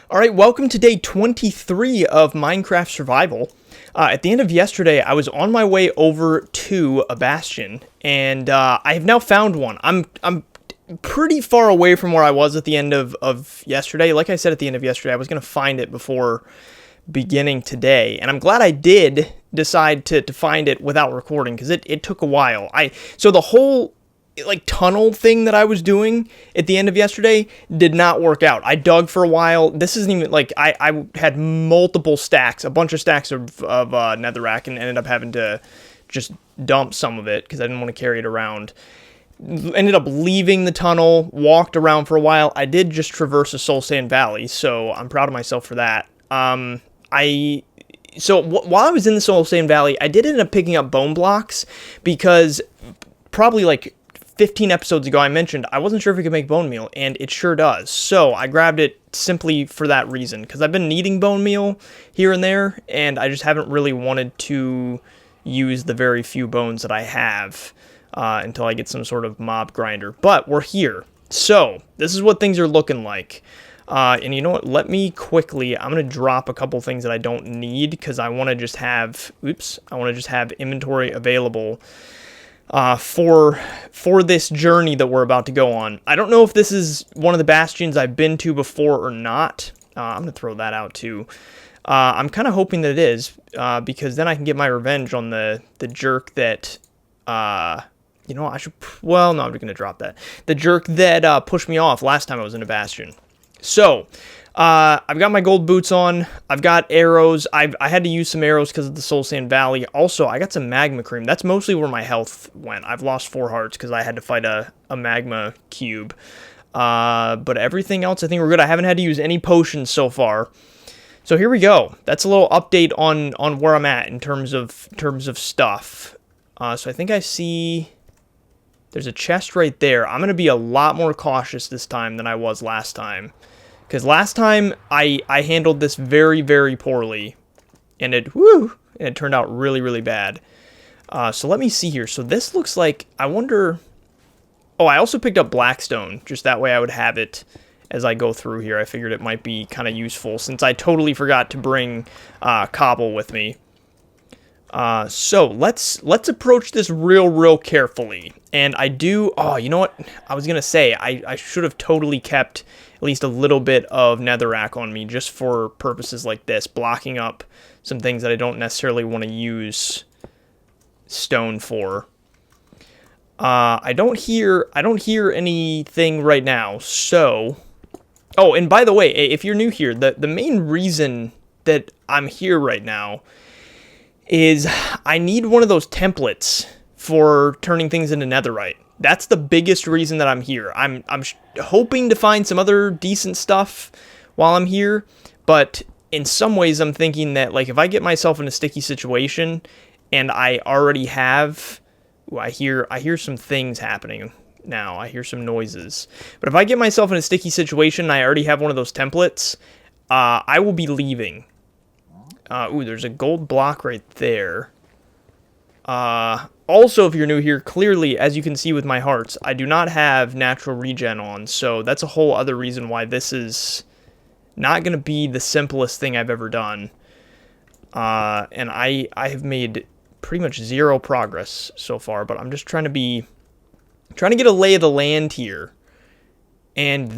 All right, welcome to day 23 of Minecraft Survival. At the end of yesterday, I was on my way over to a bastion, and I have now found one. I'm pretty far away from where I was at the end of yesterday. Like I said at the end of yesterday, I was going to find it before beginning today, and I'm glad I did decide to find it without recording, because it took a while. So the whole tunnel thing that I was doing at the end of yesterday did not work out. I dug for a while. This isn't even I had multiple stacks, a bunch of stacks of netherrack, and ended up having to just dump some of it because I didn't want to carry it around. Ended up leaving the tunnel, walked around for a while. I did just traverse a soul sand valley, so I'm proud of myself for that. While I was in the soul sand valley, I did end up picking up bone blocks because probably 15 episodes ago I mentioned I wasn't sure if it could make bone meal, and it sure does. So I grabbed it simply for that reason, because I've been needing bone meal here and there, and I just haven't really wanted to use the very few bones that I have until I get some sort of mob grinder. But we're here. So this is what things are looking like. And you know what? Let me quickly, I'm going to drop a couple things that I don't need, because I want to just have, inventory available for this journey that we're about to go on. I don't know if this is one of the bastions I've been to before or not. I'm going to throw that out too. I'm kind of hoping that it is, because then I can get my revenge on the jerk that, no, I'm just going to drop that. The jerk that pushed me off last time I was in a bastion. So, I've got my gold boots on. I've got arrows. I had to use some arrows because of the soul sand valley. Also, I got some magma cream. That's mostly where my health went. I've lost 4 hearts because I had to fight a magma cube. But everything else, I think we're good. I haven't had to use any potions so far. So here we go. That's a little update on where I'm at in terms of stuff. So I think I see there's a chest right there. I'm going to be a lot more cautious this time than I was last time. Because last time, I handled this very, very poorly, and it turned out really, really bad. So let me see here. So this looks like, I wonder, I also picked up blackstone, just that way I would have it as I go through here. I figured it might be kind of useful, since I totally forgot to bring cobble with me. So let's approach this real carefully. And I do, you know what, I was going to say, I should have totally kept at least a little bit of netherrack on me, just for purposes like this, blocking up some things that I don't necessarily want to use stone for. I don't hear anything right now, so, and by the way, if you're new here, the main reason that I'm here right now is I need one of those templates for turning things into netherite. That's the biggest reason that I'm here. I'm hoping to find some other decent stuff while I'm here, but in some ways I'm thinking that, if I get myself in a sticky situation and I already have, I hear some things happening now. I hear some noises. But if I get myself in a sticky situation and I already have one of those templates, I will be leaving. There's a gold block right there. Also, if you're new here, clearly, as you can see with my hearts, I do not have natural regen on, so that's a whole other reason why this is not going to be the simplest thing I've ever done. And I have made pretty much 0 progress so far, but I'm just trying to get a lay of the land here. And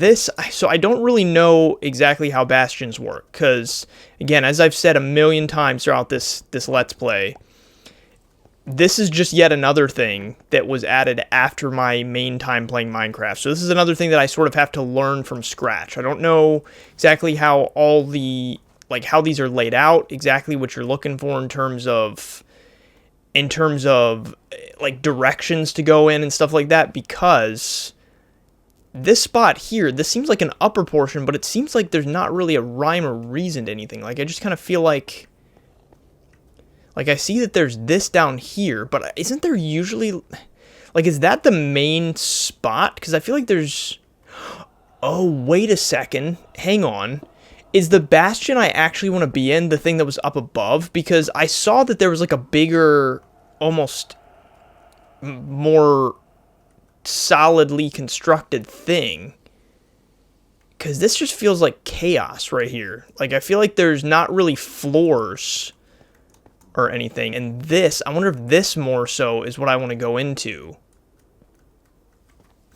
so I don't really know exactly how bastions work, because, again, as I've said a million times throughout this Let's Play, this is just yet another thing that was added after my main time playing Minecraft. So this is another thing that I sort of have to learn from scratch. I don't know exactly how all the, how these are laid out, exactly what you're looking for in terms of directions to go in and stuff like that, because this spot here, this seems like an upper portion, but it seems like there's not really a rhyme or reason to anything. I just kind of feel like I see that there's this down here, but isn't there usually, is that the main spot? Because I feel like there's, wait a second, hang on. Is the bastion I actually want to be in the thing that was up above? Because I saw that there was a bigger, almost more solidly constructed thing. Because this just feels like chaos right here. Like, I feel like there's not really floors or anything. And this, I wonder if this more so is what I want to go into.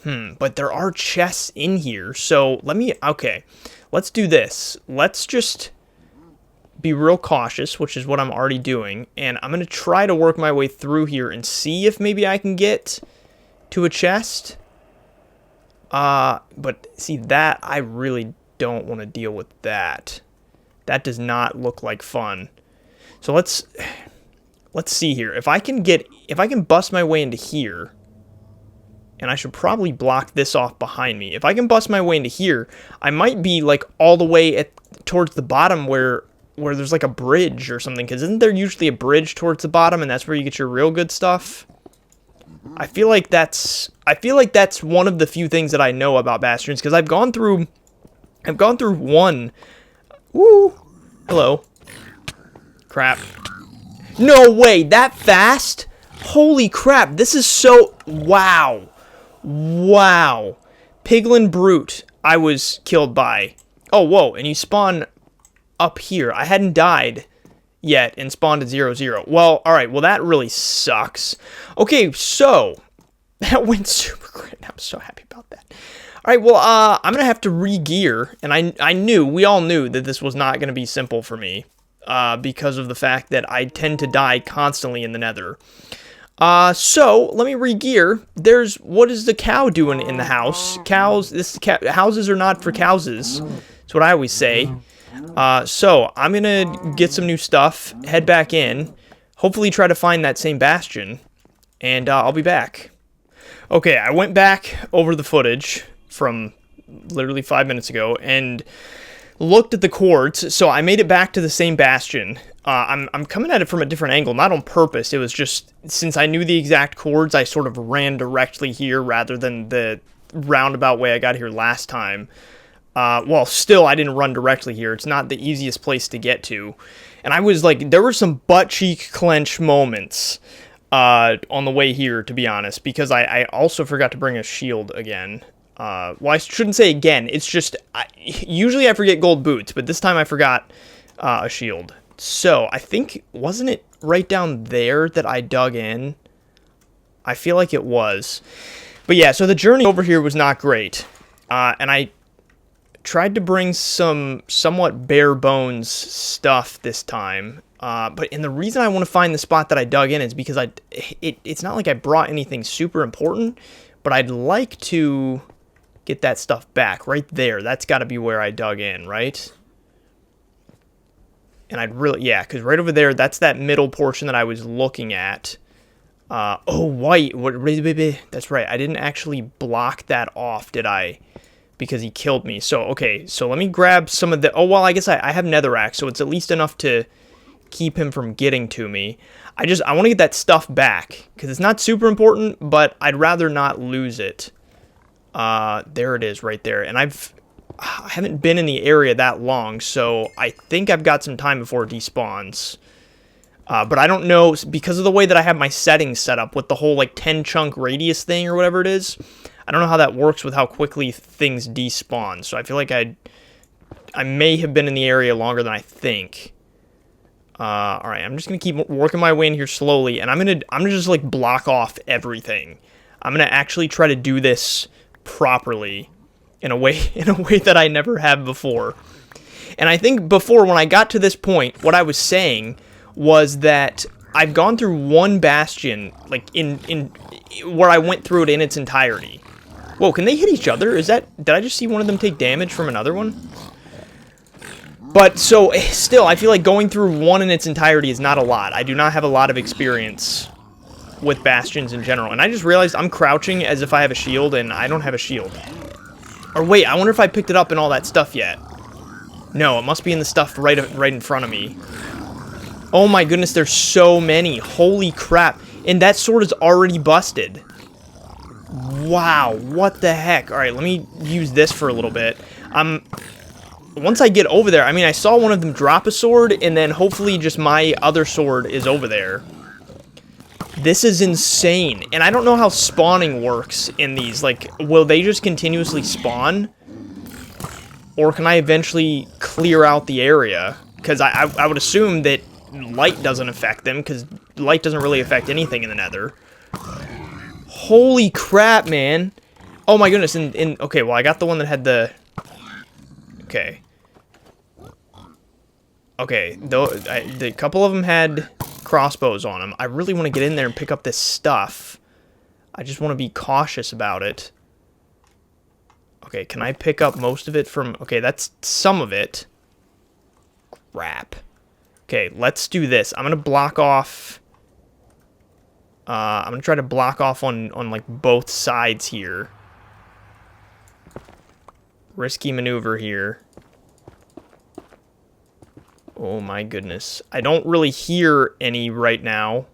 But there are chests in here. So, okay. Let's do this. Let's just be real cautious, which is what I'm already doing. And I'm going to try to work my way through here and see if maybe I can get to a chest. But see that, I really don't want to deal with that. That does not look like fun. So let's see here. If I can bust my way into here, and I should probably block this off behind me. If I can bust my way into here, I might be like all the way towards the bottom where there's like a bridge or something. Because isn't there usually a bridge towards the bottom, and that's where you get your real good stuff? I feel like that's one of the few things that I know about bastions, because I've gone through one. Woo! Hello. Crap. No way, that fast? Holy crap, this is so... Wow. Wow. Piglin Brute, I was killed by. Oh, whoa, and you spawn up here. I hadn't died yet and spawned at 0-0. Well, alright, well that really sucks. Okay, so that went super great. I'm so happy about that. Alright, well, I'm gonna have to re-gear, and we all knew that this was not gonna be simple for me, because of the fact that I tend to die constantly in the nether. So let me re-gear. What is the cow doing in the house? Houses are not for cowses. That's what I always say. So I'm gonna get some new stuff, head back in, hopefully try to find that same bastion, and I'll be back. Okay, I went back over the footage from literally 5 minutes ago and looked at the chords. So I made it back to the same bastion. I'm coming at it from a different angle, not on purpose. It was just, since I knew the exact chords, I sort of ran directly here rather than the roundabout way I got here last time. Well, still, I didn't run directly here. It's not the easiest place to get to. And I was like, there were some butt cheek clench moments on the way here, to be honest, because I also forgot to bring a shield again. Well, I shouldn't say again. It's just, usually I forget gold boots, but this time I forgot a shield. So, I think, wasn't it right down there that I dug in? I feel like it was. But yeah, so the journey over here was not great. And I tried to bring some somewhat bare bones stuff this time. And the reason I want to find the spot that I dug in is because it's not like I brought anything super important, but I'd like to get that stuff back right there. That's got to be where I dug in, right? And I'd really, yeah, because right over there, that's that middle portion that I was looking at. Oh, white. That's right. I didn't actually block that off, did I? Because he killed me. So, okay. So let me grab some of the... Oh, well, I guess I have netherrack, so it's at least enough to keep him from getting to me. I want to get that stuff back, because it's not super important, but I'd rather not lose it. There it is right there. And I haven't been in the area that long, so I think I've got some time before it despawns. But I don't know, because of the way that I have my settings set up with the whole, like, 10 chunk radius thing or whatever it is, I don't know how that works with how quickly things despawn. So I feel like I may have been in the area longer than I think. Alright, I'm just gonna keep working my way in here slowly, and I'm gonna just, like, block off everything. I'm gonna actually try to do this properly in a way that I never have before. And I think before, when I got to this point, what I was saying was that I've gone through one bastion, like, in where I went through it in its entirety. Whoa, can they hit each other? Did I just see one of them take damage from another one? But, so, still, I feel like going through one in its entirety is not a lot. I do not have a lot of experience with bastions in general. And I just realized I'm crouching as if I have a shield, and I don't have a shield. Or wait, I wonder if I picked it up in all that stuff yet. No, it must be in the stuff right in front of me. Oh my goodness, there's so many. Holy crap. And that sword is already busted. Wow, what the heck? Alright, let me use this for a little bit. Once I get over there, I mean, I saw one of them drop a sword, and then hopefully just my other sword is over there. This is insane. And I don't know how spawning works in these. Like, will they just continuously spawn? Or can I eventually clear out the area? Because I would assume that light doesn't affect them, because light doesn't really affect anything in the nether. Holy crap, man. Oh my goodness, okay, well, I got the one that had the... Okay. Okay, the couple of them had crossbows on them. I really want to get in there and pick up this stuff. I just want to be cautious about it. Okay, can I pick up most of it from... Okay, that's some of it. Crap. Okay, let's do this. I'm going to block off... I'm going to try to block off on, like, both sides here. Risky maneuver here. Oh my goodness. I don't really hear any right now.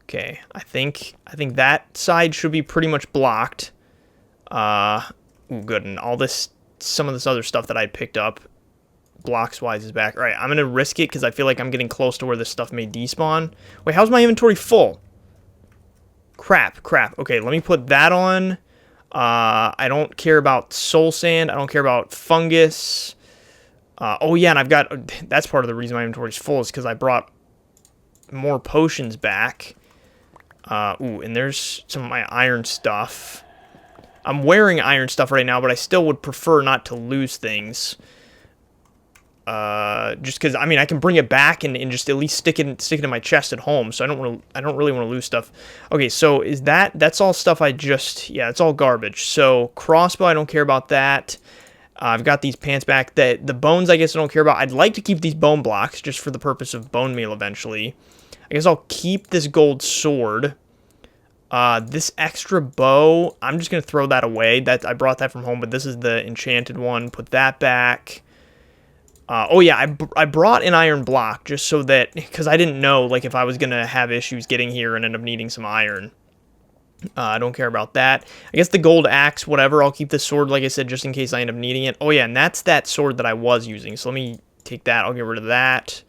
Okay, I think that side should be pretty much blocked. Ooh, good, and some of this other stuff that I picked up, blocks-wise, is back. All right, I'm going to risk it because I feel like I'm getting close to where this stuff may despawn. Wait, how's my inventory full? Crap. Okay, let me put that on. I don't care about soul sand. I don't care about fungus. Oh, yeah, and I've got... That's part of the reason my inventory's full is because I brought more potions back. Ooh, and there's some of my iron stuff. I'm wearing iron stuff right now, but I still would prefer not to lose things. Just because, I mean, I can bring it back and just at least stick it in my chest at home, so I don't really want to lose stuff. Okay, so that's all stuff yeah, it's all garbage. So, crossbow, I don't care about that. I've got these pants back. The bones, I guess I don't care about. I'd like to keep these bone blocks, just for the purpose of bone meal eventually. I guess I'll keep this gold sword. This extra bow, I'm just going to throw that away. I brought that from home, but this is the enchanted one. Put that back. Oh yeah, I brought an iron block just so that, because I didn't know, like, if I was going to have issues getting here and end up needing some iron. I don't care about that. I guess the gold axe, whatever, I'll keep this sword, like I said, just in case I end up needing it. Oh yeah, and that's that sword that I was using, so let me take that. I'll get rid of that.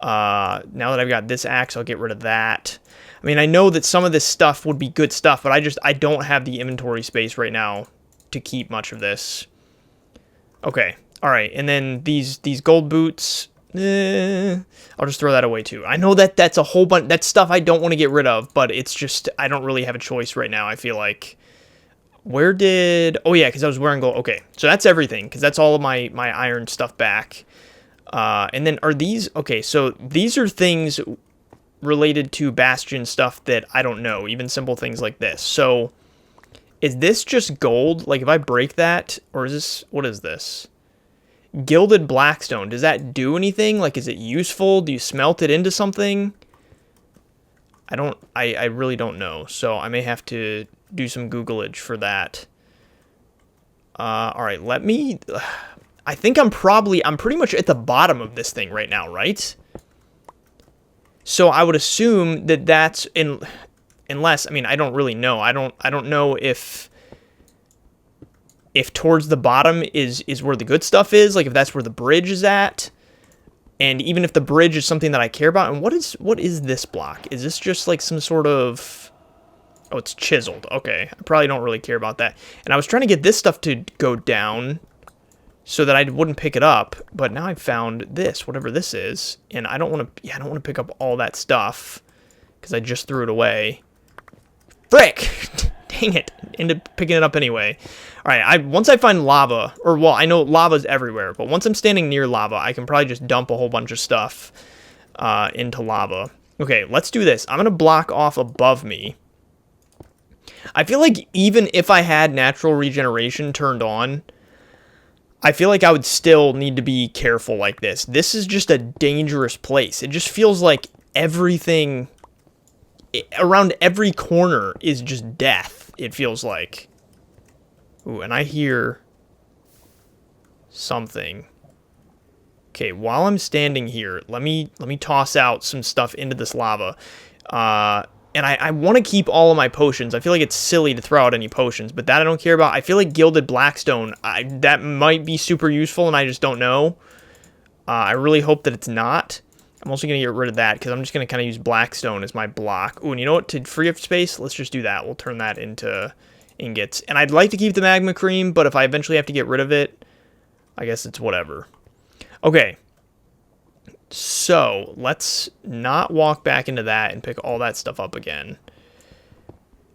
Now that I've got this axe, I'll get rid of that. I mean, I know that some of this stuff would be good stuff, but I don't have the inventory space right now to keep much of this. Okay. All right, and then these gold boots, I'll just throw that away too. I know that's a whole bunch, that's stuff I don't want to get rid of, but it's just, I don't really have a choice right now, I feel like. Oh yeah, because I was wearing gold. Okay, so that's everything, because that's all of my iron stuff back. And then are these, okay, so these are things related to Bastion stuff that I don't know, even simple things like this. So, is this just gold? Like, if I break that, or is this, what is this? Gilded blackstone, does that do anything? Like, is it useful? Do you smelt it into something? I really don't know, so I may have to do some Googleage for that. Alright, I think I'm pretty much at the bottom of this thing right now, right? So I would assume that that's unless, I mean, I don't really know. I don't know if towards the bottom is where the good stuff is, like if that's where the bridge is at, and even if the bridge is something that I care about. And what is this block? Is this just like some sort of... Oh, it's chiseled. Okay, I probably don't really care about that. And I was trying to get this stuff to go down so that I wouldn't pick it up, but now I've found this, whatever this is, and I don't want to pick up all that stuff because I just threw it away. Frick! Dang it! Ended up picking it up anyway. All right, once I find lava, or well, I know lava's everywhere, but once I'm standing near lava, I can probably just dump a whole bunch of stuff into lava. Okay, let's do this. I'm gonna block off above me. I feel like even if I had natural regeneration turned on, I feel like I would still need to be careful like this. This is just a dangerous place. It just feels like everything around every corner is just death, it feels like. Ooh, and I hear something. Okay, while I'm standing here, let me toss out some stuff into this lava. And I want to keep all of my potions. I feel like it's silly to throw out any potions, but that I don't care about. I feel like Gilded Blackstone, that might be super useful, and I just don't know. I really hope that it's not. I'm also going to get rid of that, because I'm just going to kind of use Blackstone as my block. Ooh, and you know what? To free up space, let's just do that. We'll turn that into ingots. And I'd like to keep the magma cream, but if I eventually have to get rid of it, I guess it's whatever. Okay. So, let's not walk back into that and pick all that stuff up again.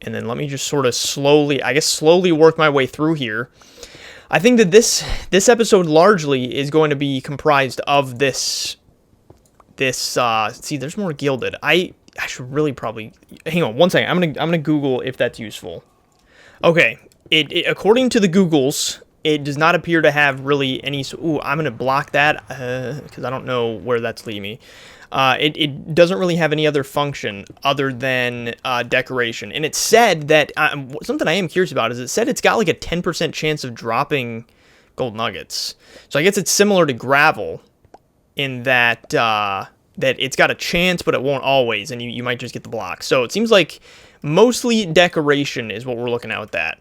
And then let me just sort of slowly work my way through here. I think that this episode largely is going to be comprised of this, see, there's more gilded. I should really probably, hang on one second, I'm gonna Google if that's useful. Okay, it according to the Googles, it does not appear to have really any, ooh, I'm gonna block that, because I don't know where that's leading me. It doesn't really have any other function other than decoration. And it said that, something I am curious about is it said it's got like a 10% chance of dropping gold nuggets. So I guess it's similar to gravel in that that it's got a chance, but it won't always, and you might just get the block. So it seems like mostly decoration is what we're looking at with that.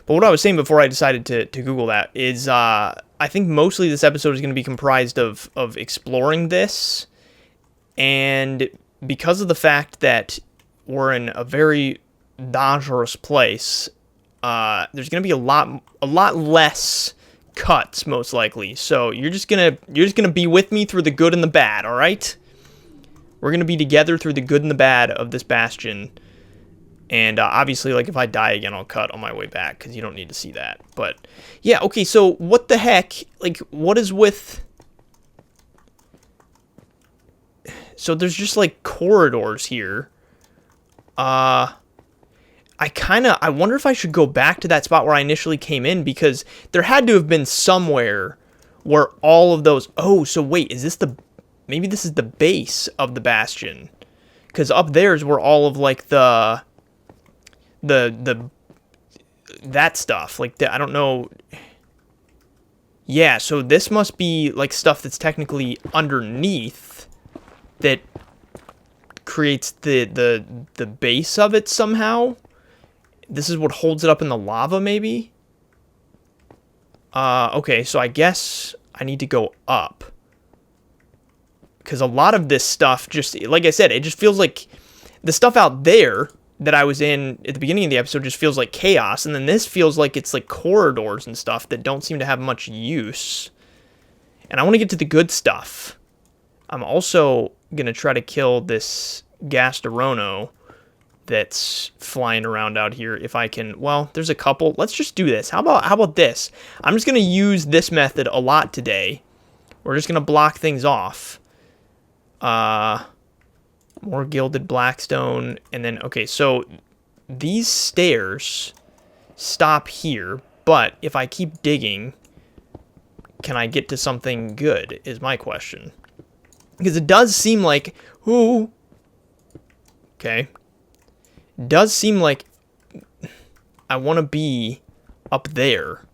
But what I was saying before I decided to Google that is I think mostly this episode is going to be comprised of exploring this. And because of the fact that we're in a very dangerous place, there's going to be a lot less cuts most likely. So you're just gonna be with me through the good and the bad. All right, we're gonna be together through the good and the bad of this bastion. And obviously, like, if I die again, I'll cut on my way back because you don't need to see that. But yeah, okay. So what the heck? Like, what is with? So there's just, like, corridors here. I wonder if I should go back to that spot where I initially came in, because there had to have been somewhere where all of those... Oh, so wait, is this maybe this is the base of the bastion. Because up there is where all of, like, that stuff, like, I don't know... Yeah, so this must be, like, stuff that's technically underneath that creates the base of it somehow. This is what holds it up in the lava, maybe? Okay, so I guess I need to go up. Because a lot of this stuff just, like I said, it just feels like the stuff out there that I was in at the beginning of the episode just feels like chaos. And then this feels like it's like corridors and stuff that don't seem to have much use. And I want to get to the good stuff. I'm also going to try to kill this Gasterono that's flying around out here if I can. Well, there's a couple. Let's just do this. How about this? I'm just going to use this method a lot today. We're just going to block things off. More gilded blackstone. And then, okay, so these stairs stop here. But if I keep digging, can I get to something good is my question. Because it does seem like, ooh, okay, it does seem like I want to be up there,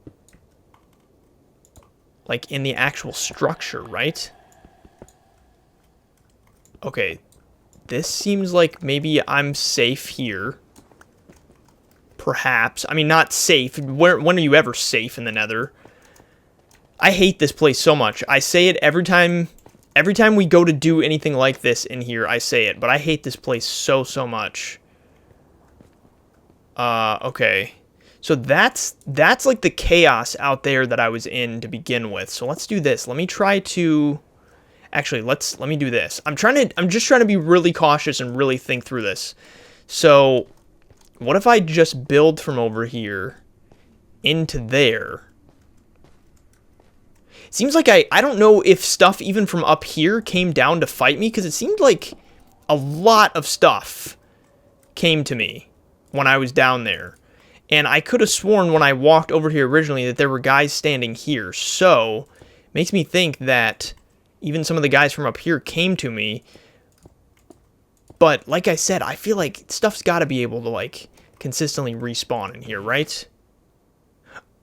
like in the actual structure, right? Okay, this seems like maybe I'm safe here, perhaps. I mean, not safe. When are you ever safe in the Nether? I hate this place so much. I say it every time we go to do anything like this in here, I say it, but I hate this place so much. Okay. So that's like the chaos out there that I was in to begin with. So let's do this. Let me try to... Actually, let me do this. I'm just trying to be really cautious and really think through this. So, what if I just build from over here into there? Seems like I don't know if stuff even from up here came down to fight me, because it seemed like a lot of stuff came to me when I was down there. And I could have sworn when I walked over here originally that there were guys standing here. So, it makes me think that even some of the guys from up here came to me. But, like I said, I feel like stuff's got to be able to, like, consistently respawn in here, right?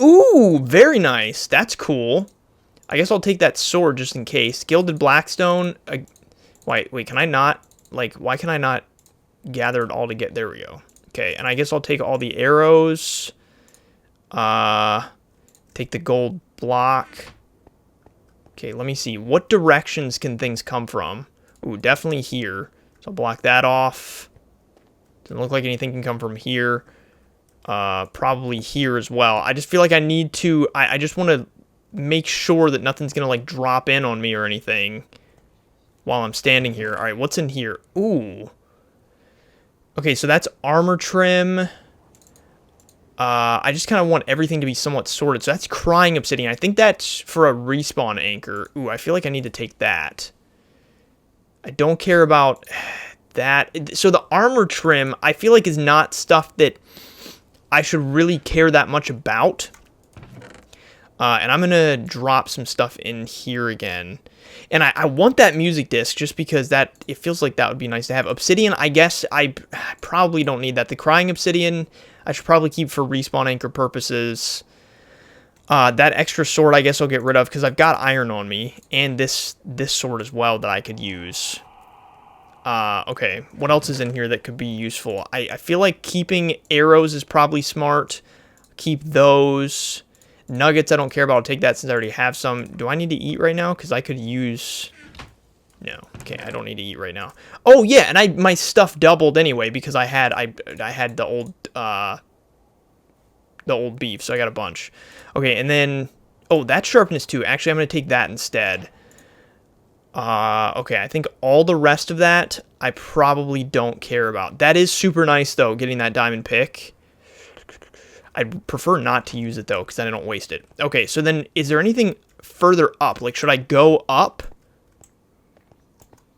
Ooh, very nice. That's cool. I guess I'll take that sword just in case. Gilded Blackstone. Wait, can I not? Like, why can I not gather it all together? There we go. Okay, and I guess I'll take all the arrows. Take the gold block. Okay, let me see. What directions can things come from? Ooh, definitely here. So I'll block that off. Doesn't look like anything can come from here. Probably here as well. I just feel like I need to, I just want to make sure that nothing's going to like drop in on me or anything while I'm standing here. All right, what's in here? Ooh. Okay, so that's armor trim. I just kind of want everything to be somewhat sorted. So that's crying obsidian. I think that's for a respawn anchor. Ooh, I feel like I need to take that. I don't care about that. So the armor trim, I feel like is not stuff that I should really care that much about. And I'm going to drop some stuff in here again. And I want that music disc just because it feels like that would be nice to have. Obsidian, I guess I probably don't need that. The crying obsidian, I should probably keep for respawn anchor purposes. That extra sword, I guess I'll get rid of because I've got iron on me. And this sword as well that I could use. Okay, what else is in here that could be useful? I feel like keeping arrows is probably smart. Keep those. Nuggets, I don't care about. I'll take that since I already have some. Do I need to eat right now? Because I could use... No. Okay, I don't need to eat right now. Oh, yeah, and my stuff doubled anyway because I had the old beef, so I got a bunch. Okay, and then... Oh, that's sharpness too. Actually, I'm going to take that instead. Okay, I think all the rest of that I probably don't care about. That is super nice, though, getting that diamond pick. I'd prefer not to use it, though, because then I don't waste it. Okay, so then is there anything further up? Like, should I go up?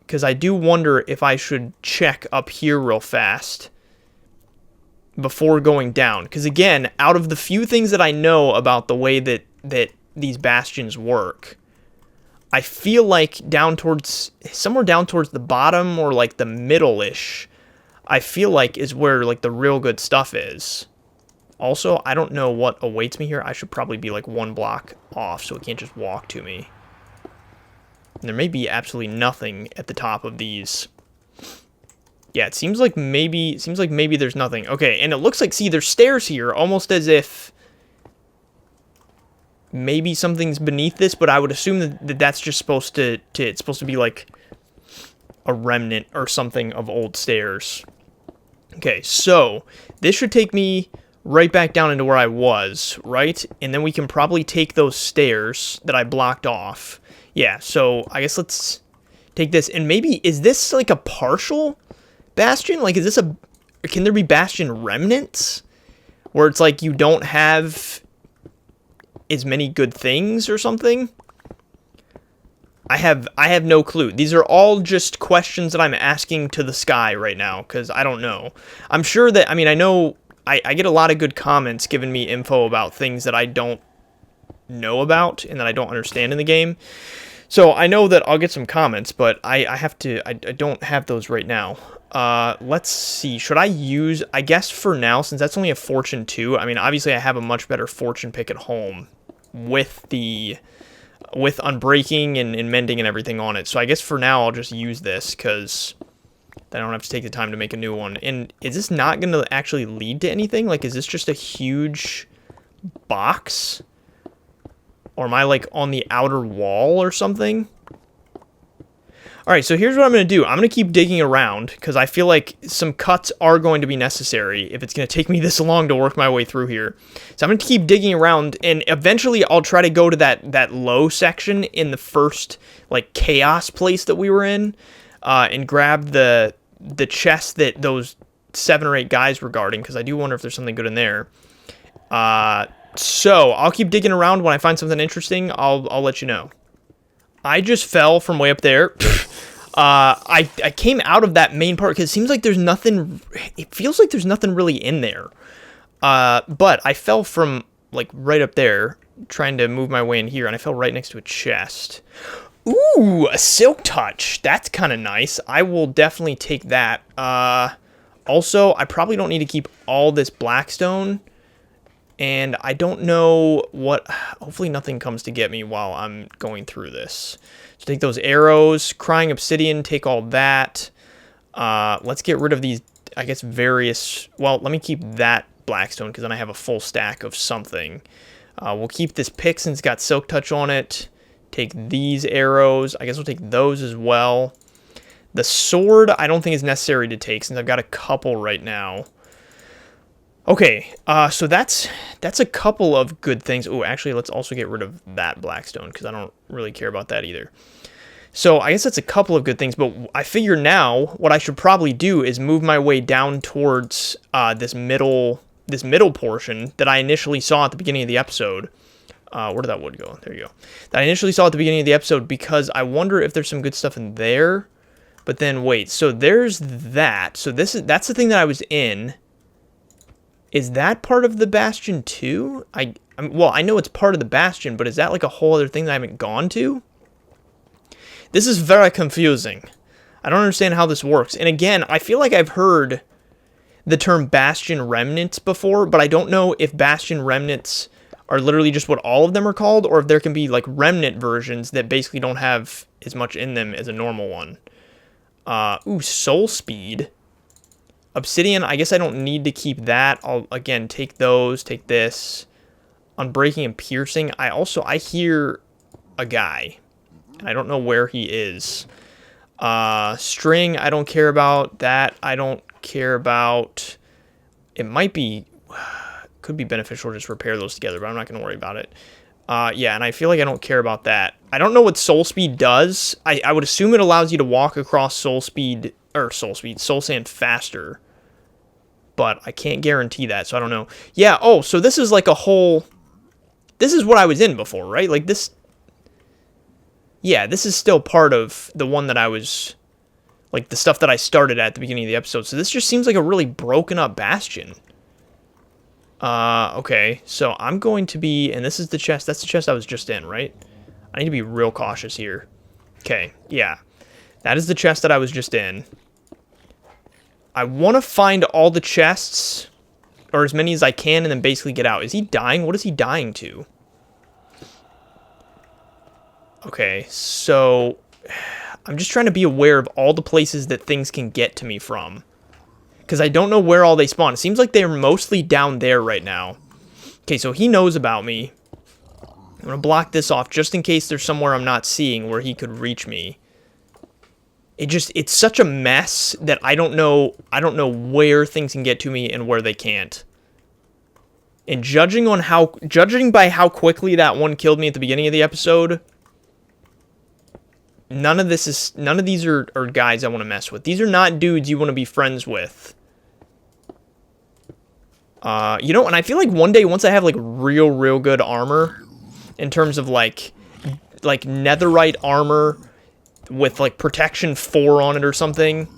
Because I do wonder if I should check up here real fast before going down. Because, again, out of the few things that I know about the way that these bastions work, I feel like somewhere down towards the bottom or, like, the middle-ish, I feel like is where, like, the real good stuff is. Also, I don't know what awaits me here. I should probably be like one block off so it can't just walk to me. And there may be absolutely nothing at the top of these. Yeah, it seems like maybe there's nothing. Okay, and it looks like, see, there's stairs here, almost as if maybe something's beneath this, but I would assume that that's just supposed to it's supposed to be like a remnant or something of old stairs. Okay, so this should take me right back down into where I was, right? And then we can probably take those stairs that I blocked off. Yeah, so I guess let's take this. And maybe, is this like a partial bastion? Like, can there be bastion remnants? Where it's like you don't have as many good things or something? I have no clue. These are all just questions that I'm asking to the sky right now, because I don't know. I'm sure that, I mean, I know... I get a lot of good comments giving me info about things that I don't know about and that I don't understand in the game. So I know that I'll get some comments, but I don't have those right now. Let's see. Should I use, I guess for now, since that's only a fortune 2, I mean, obviously I have a much better fortune pick at home with unbreaking and mending and everything on it. So I guess for now I'll just use this because I don't have to take the time to make a new one. And is this not going to actually lead to anything? Like, is this just a huge box? Or am I, like, on the outer wall or something? Alright, so here's what I'm going to do. I'm going to keep digging around, because I feel like some cuts are going to be necessary if it's going to take me this long to work my way through here. So I'm going to keep digging around, and eventually I'll try to go to that low section in the first, like, chaos place that we were in, and grab the chest that those 7 or 8 guys were guarding, because I do wonder if there's something good in there. So I'll keep digging around. When I find something interesting, I'll let you know. I just fell from way up there. I came out of that main part because it seems like there's nothing. It feels like there's nothing really in there. But I fell from like right up there, trying to move my way in here, and I fell right next to a chest. Ooh, a silk touch. That's kind of nice. I will definitely take that. Also, I probably don't need to keep all this blackstone. And I don't know what... Hopefully nothing comes to get me while I'm going through this. So take those arrows. Crying obsidian, take all that. Let's get rid of these, I guess, various... Well, let me keep that blackstone, because then I have a full stack of something. We'll keep this pick since it's got silk touch on it. Take these arrows. I guess we'll take those as well. The sword, I don't think is necessary to take, since I've got a couple right now. Okay, so that's a couple of good things. Oh, actually, let's also get rid of that blackstone because I don't really care about that either. So I guess that's a couple of good things, but I figure now what I should probably do is move my way down towards this middle portion that I initially saw at the beginning of the episode. Where did that wood go? There you go. That I initially saw at the beginning of the episode because I wonder if there's some good stuff in there. But then wait, so there's that. So that's the thing that I was in. Is that part of the bastion too? Well, I know it's part of the bastion, but is that like a whole other thing that I haven't gone to? This is very confusing. I don't understand how this works. And again, I feel like I've heard the term bastion remnants before, but I don't know if bastion remnants are literally just what all of them are called, or if there can be like remnant versions that basically don't have as much in them as a normal one. Ooh, soul speed. Obsidian, I guess I don't need to keep that. I'll, again, take those, take this. Unbreaking and piercing. I hear a guy. I don't know where he is. String, I don't care about. That, I don't care about. It might be, could be beneficial to just repair those together, but I'm not going to worry about it. Yeah, and I feel like I don't care about that. I don't know what soul speed does. I would assume it allows you to walk across soul sand faster. But I can't guarantee that, so I don't know. Yeah, oh, so this is like a whole... This is what I was in before, right? Like this... Yeah, this is still part of the one that I was... Like the stuff that I started at the beginning of the episode. So this just seems like a really broken up bastion. Okay, so I'm going to be... And this is the chest. That's the chest I was just in, right? I need to be real cautious here. Okay, yeah. That is the chest that I was just in. I want to find all the chests, or as many as I can, and then basically get out. Is he dying? What is he dying to? Okay, so I'm just trying to be aware of all the places that things can get to me from. Because I don't know where all they spawn. It seems like they're mostly down there right now. Okay, so he knows about me. I'm going to block this off just in case there's somewhere I'm not seeing where he could reach me. It's such a mess that I don't know where things can get to me and where they can't. And judging by how quickly that one killed me at the beginning of the episode, none of these are guys I want to mess with. These are not dudes you want to be friends with. You know, and I feel like one day, once I have like real good armor, in terms of like netherite armor with like protection 4 on it or something,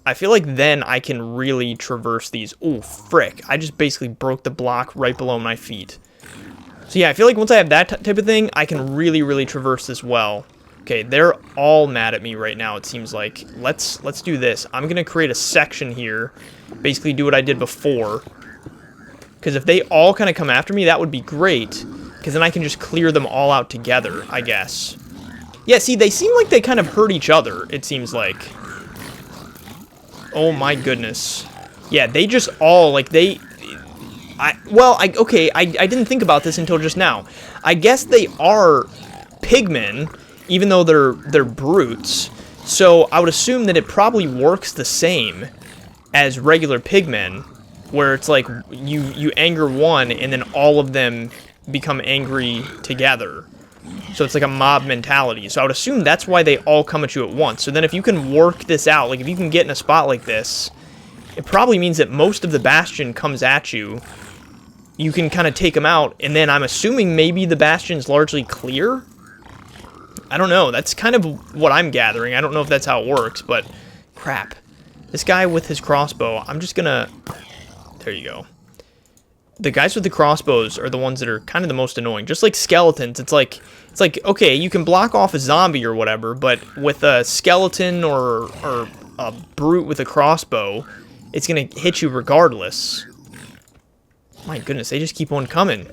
I feel like then I can really traverse these. Ooh, frick. I just basically broke the block right below my feet. So yeah, I feel like once I have that type of thing, I can really traverse this well. Okay, they're all mad at me right now, it seems like. Let's do this. I'm going to create a section here. Basically do what I did before. Because if they all kind of come after me, that would be great. Because then I can just clear them all out together, I guess. Yeah, see, they seem like they kind of hurt each other, it seems like. Oh my goodness. Yeah, they just all, like, okay, I didn't think about this until just now. I guess they are pigmen, even though they're brutes. So I would assume that it probably works the same as regular pigmen, where it's like you anger one and then all of them become angry together. So it's like a mob mentality. So I would assume that's why they all come at you at once. So then if you can work this out, like if you can get in a spot like this, it probably means that most of the bastion comes at you. You can kind of take them out, and then I'm assuming maybe the bastion's largely clear? I don't know. That's kind of what I'm gathering. I don't know if that's how it works, but crap. This guy with his crossbow, I'm just gonna... There you go. The guys with the crossbows are the ones that are kind of the most annoying. Just like skeletons, it's like, okay, you can block off a zombie or whatever, but with a skeleton or a brute with a crossbow, it's going to hit you regardless. My goodness, they just keep on coming.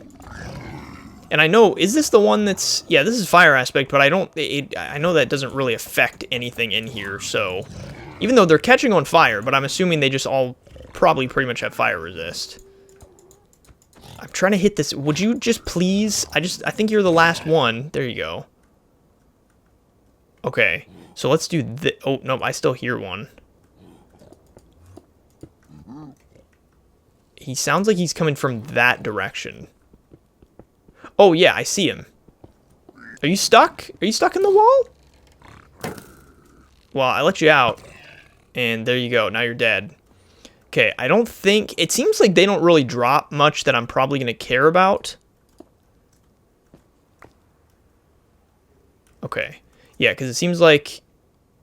And I know, is this the one that's... Yeah, this is fire aspect, but I know that doesn't really affect anything in here, so... Even though they're catching on fire, but I'm assuming they just all probably pretty much have fire resist. I'm trying to hit this. Would you just please? I think you're the last one. There you go. Okay. So let's do this. Oh, no, I still hear one. He sounds like he's coming from that direction. Oh, yeah, I see him. Are you stuck? Are you stuck in the wall? Well, I let you out. And there you go. Now you're dead. Okay, I don't think... It seems like they don't really drop much that I'm probably going to care about. Okay. Yeah, because it seems like...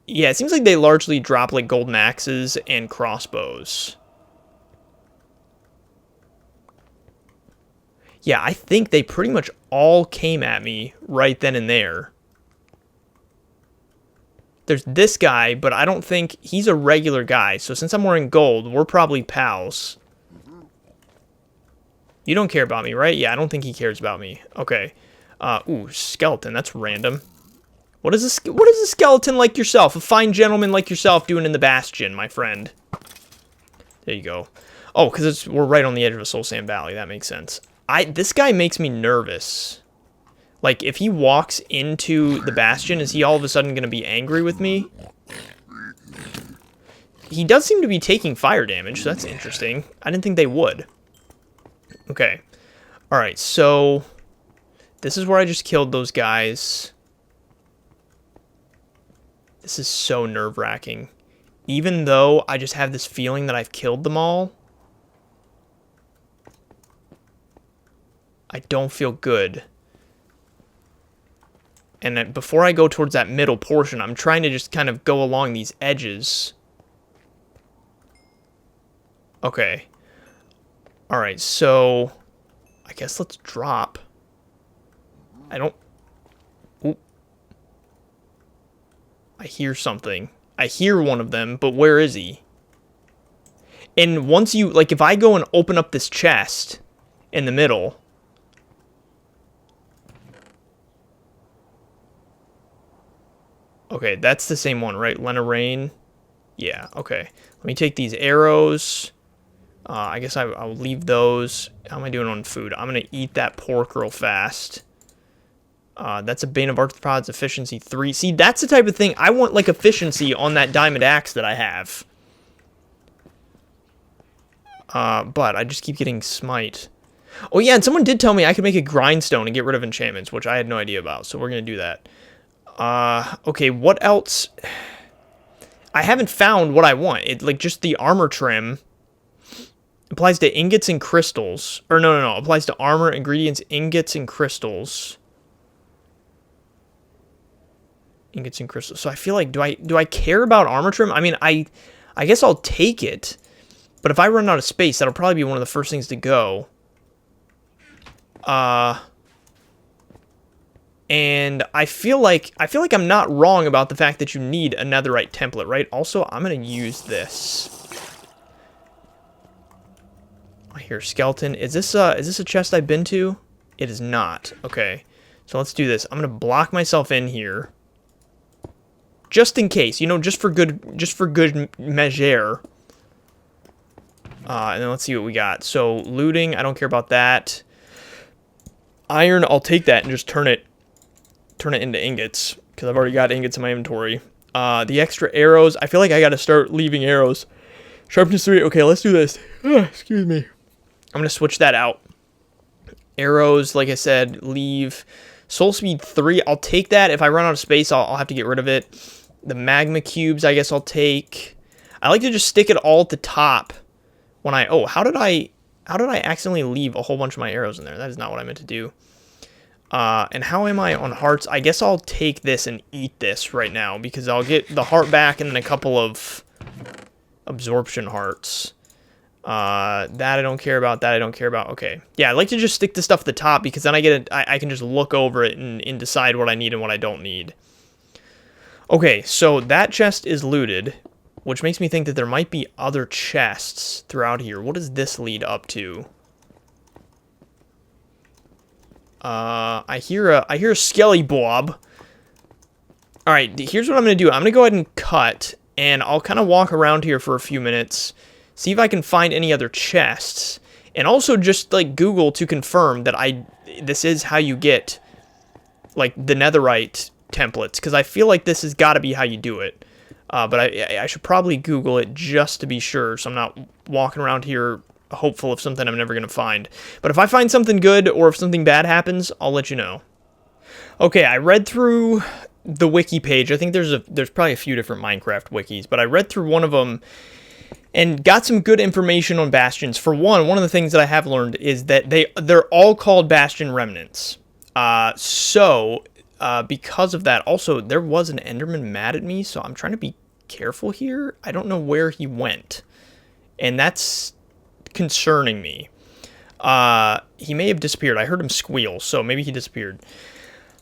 Yeah, it seems like they largely drop, like, golden axes and crossbows. Yeah, I think they pretty much all came at me right then and there. There's this guy, but I don't think he's a regular guy. So since I'm wearing gold, we're probably pals. You don't care about me, right? Yeah, I don't think he cares about me. Okay. Ooh, skeleton. That's random. What is a skeleton like yourself, a fine gentleman like yourself, doing in the Bastion, my friend? There you go. Oh, because we're right on the edge of a Soul Sand Valley. That makes sense. This guy makes me nervous. Like, if he walks into the Bastion, is he all of a sudden going to be angry with me? He does seem to be taking fire damage, so that's interesting. I didn't think they would. Okay. Alright, so... This is where I just killed those guys. This is so nerve-wracking. Even though I just have this feeling that I've killed them all, I don't feel good. And before I go towards that middle portion, I'm trying to just kind of go along these edges. Okay. Alright, so... I guess let's drop. I don't... Oop. I hear something. I hear one of them, but where is he? And once you... Like, if I go and open up this chest in the middle... Okay, that's the same one, right? Lenarain. Yeah, okay. Let me take these arrows. I guess I'll leave those. How am I doing on food? I'm going to eat that pork real fast. That's a Bane of Arthropods efficiency 3. See, that's the type of thing. I want, like, efficiency on that diamond axe that I have. But I just keep getting smite. Oh, yeah, and someone did tell me I could make a grindstone and get rid of enchantments, which I had no idea about. So we're going to do that. Okay, what else? I haven't found what I want. It, like, just the armor trim applies to ingots and crystals. Or, no. Applies to armor, ingredients, ingots, and crystals. Ingots and crystals. So I feel like, do I care about armor trim? I mean, I guess I'll take it. But if I run out of space, that'll probably be one of the first things to go. And I feel like I'm not wrong about the fact that you need a netherite template, right? Also, I'm going to use this. I hear a skeleton. Is this a chest I've been to? It is not. Okay. So let's do this. I'm going to block myself in here. Just in case, you know, just for good measure. And then let's see what we got. So, looting, I don't care about that. Iron, I'll take that and just turn it into ingots, because I've already got ingots in my inventory. The extra arrows, I feel like I got to start leaving arrows. Sharpness 3, okay, let's do this. Excuse me. I'm going to switch that out. Arrows, like I said, leave. Soul speed 3, I'll take that. If I run out of space, I'll have to get rid of it. The magma cubes, I guess I'll take. I like to just stick it all at the top when I... Oh, how did I accidentally leave a whole bunch of my arrows in there? That is not what I meant to do. And how am I on hearts? I guess I'll take this and eat this right now, because I'll get the heart back and then a couple of absorption hearts. That I don't care about. That I don't care about. Okay. Yeah, I like to just stick the stuff at the top, because then I can just look over it and decide what I need and what I don't need. Okay, so that chest is looted, which makes me think that there might be other chests throughout here. What does this lead up to? I hear a skelly blob. Alright, here's what I'm going to do. I'm going to go ahead and cut, and I'll kind of walk around here for a few minutes, see if I can find any other chests, and also just, like, Google to confirm that this is how you get, like, the netherite templates, because I feel like this has got to be how you do it. But I should probably Google it just to be sure, so I'm not walking around here hopeful of something I'm never going to find. But if I find something good or if something bad happens, I'll let you know. Okay, I read through the wiki page. I think there's probably a few different Minecraft wikis, but I read through one of them and got some good information on bastions. For one of the things that I have learned is that they're all called bastion remnants. Because of that, also there was an Enderman mad at me, so I'm trying to be careful here. I don't know where he went, and that's concerning me. He may have disappeared. I heard him squeal, so maybe he disappeared.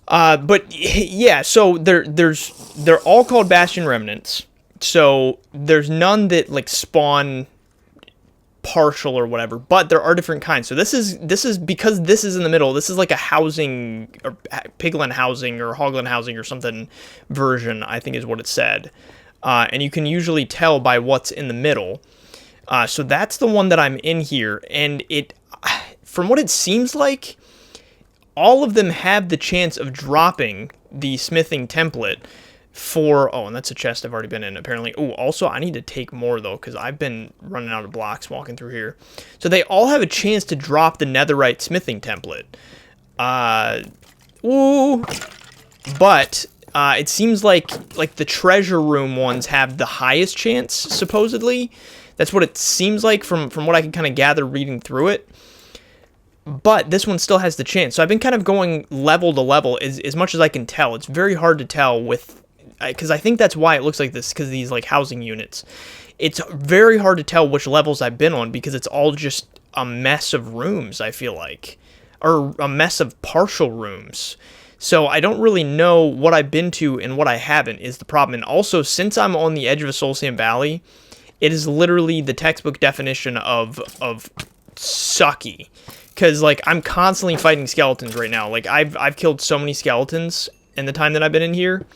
But yeah, so they're all called bastion remnants. So there's none that like spawn partial or whatever, but there are different kinds. So this is because this is in the middle. This is like a housing or piglin housing or hoglin housing or something version, I think is what it said. And you can usually tell by what's in the middle. So that's the one that I'm in here, and from what it seems like, all of them have the chance of dropping the smithing template for... Oh, and that's a chest I've already been in, apparently. Oh, also, I need to take more, though, because I've been running out of blocks walking through here. So they all have a chance to drop the netherite smithing template. But it seems like the treasure room ones have the highest chance, supposedly. That's what it seems like from what I can kind of gather reading through it. But this one still has the chance. So I've been kind of going level to level as much as I can tell. It's very hard to tell because I think that's why it looks like this, because these like housing units. It's very hard to tell which levels I've been on because it's all just a mess of rooms, I feel like. Or a mess of partial rooms. So I don't really know what I've been to and what I haven't is the problem. And also, since I'm on the edge of a soul sand valley, it is literally the textbook definition of sucky. Because, like, I'm constantly fighting skeletons right now. Like, I've killed so many skeletons in the time that I've been in here.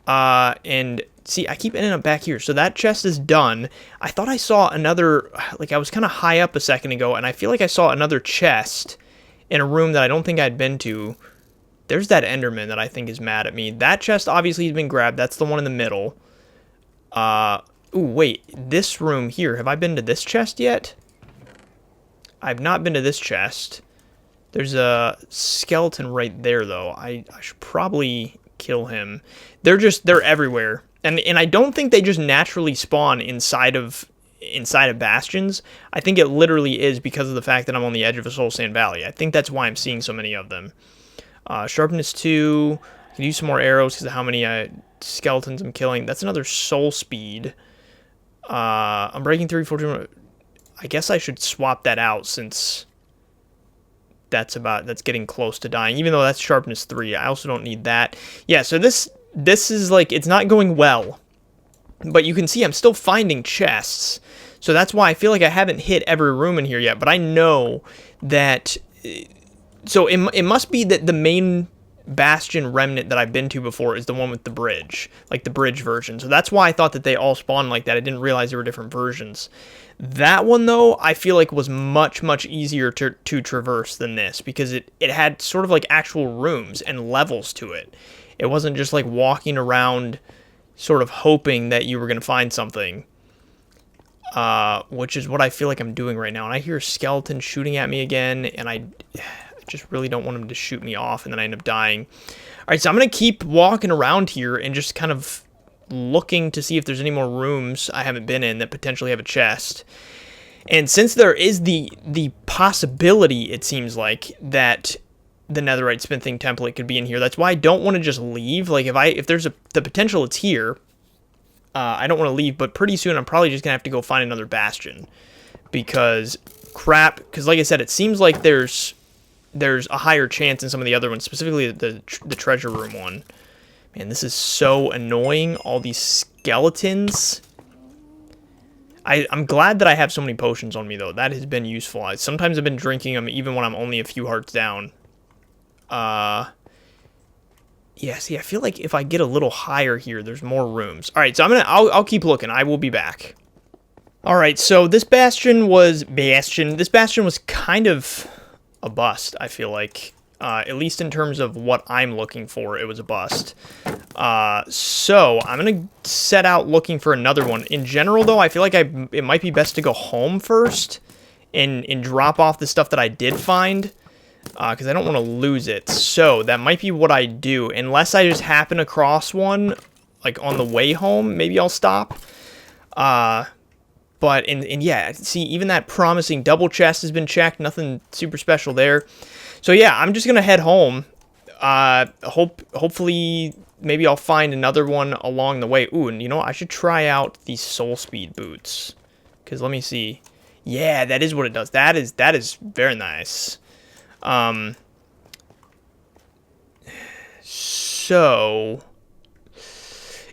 And, see, I keep ending up back here. So that chest is done. I thought I saw another... Like, I was kind of high up a second ago, and I feel like I saw another chest in a room that I don't think I'd been to. There's that Enderman that I think is mad at me. That chest obviously has been grabbed. That's the one in the middle. Ooh, wait. This room here. Have I been to this chest yet? I've not been to this chest. There's a skeleton right there, though. I should probably kill him. They're everywhere. And I don't think they just naturally spawn inside of bastions. I think it literally is because of the fact that I'm on the edge of a soul sand valley. I think that's why I'm seeing so many of them. Sharpness 2. I can use some more arrows because of how many skeletons I'm killing. That's another soul speed. I'm breaking 3, 14... I guess I should swap that out since that's getting close to dying, even though that's sharpness 3. I also don't need that. Yeah, so this is like, it's not going well, but you can see I'm still finding chests. So that's why I feel like I haven't hit every room in here yet, but I know that, so it must be that the main bastion remnant that I've been to before is the one with the bridge, like the bridge version. So that's why I thought that they all spawned like that. I didn't realize there were different versions. That one, though, I feel like was much, much easier to traverse than this because it had sort of like actual rooms and levels to it. It wasn't just like walking around sort of hoping that you were going to find something, which is what I feel like I'm doing right now. And I hear a skeleton shooting at me again, and I just really don't want him to shoot me off, and then I end up dying. All right, so I'm going to keep walking around here and just kind of looking to see if there's any more rooms I haven't been in that potentially have a chest. And since there is the possibility, it seems like, that the netherite smithing template could be in here, that's why I don't want to just leave. Like, if there's the potential it's here, I don't want to leave, but pretty soon I'm probably just going to have to go find another bastion. Because, like I said, it seems like there's a higher chance in some of the other ones, specifically the treasure room one. Man, this is so annoying. All these skeletons. I'm glad that I have so many potions on me, though. That has been useful. Sometimes I've been drinking them even when I'm only a few hearts down. Yeah, see, I feel like if I get a little higher here, there's more rooms. All right, so I'll keep looking. I will be back. All right, so this bastion was kind of a bust, I feel like. At least in terms of what I'm looking for, it was a bust. So I'm going to set out looking for another one. In general, though, I feel like it might be best to go home first and drop off the stuff that I did find, because I don't want to lose it. So that might be what I do, unless I just happen across one, like on the way home. Maybe I'll stop. But yeah, see, even that promising double chest has been checked. Nothing super special there. So yeah, I'm just gonna head home. Hopefully, maybe I'll find another one along the way. Ooh, and you know what? I should try out these soul speed boots. Cause let me see. Yeah, that is what it does. That is very nice. So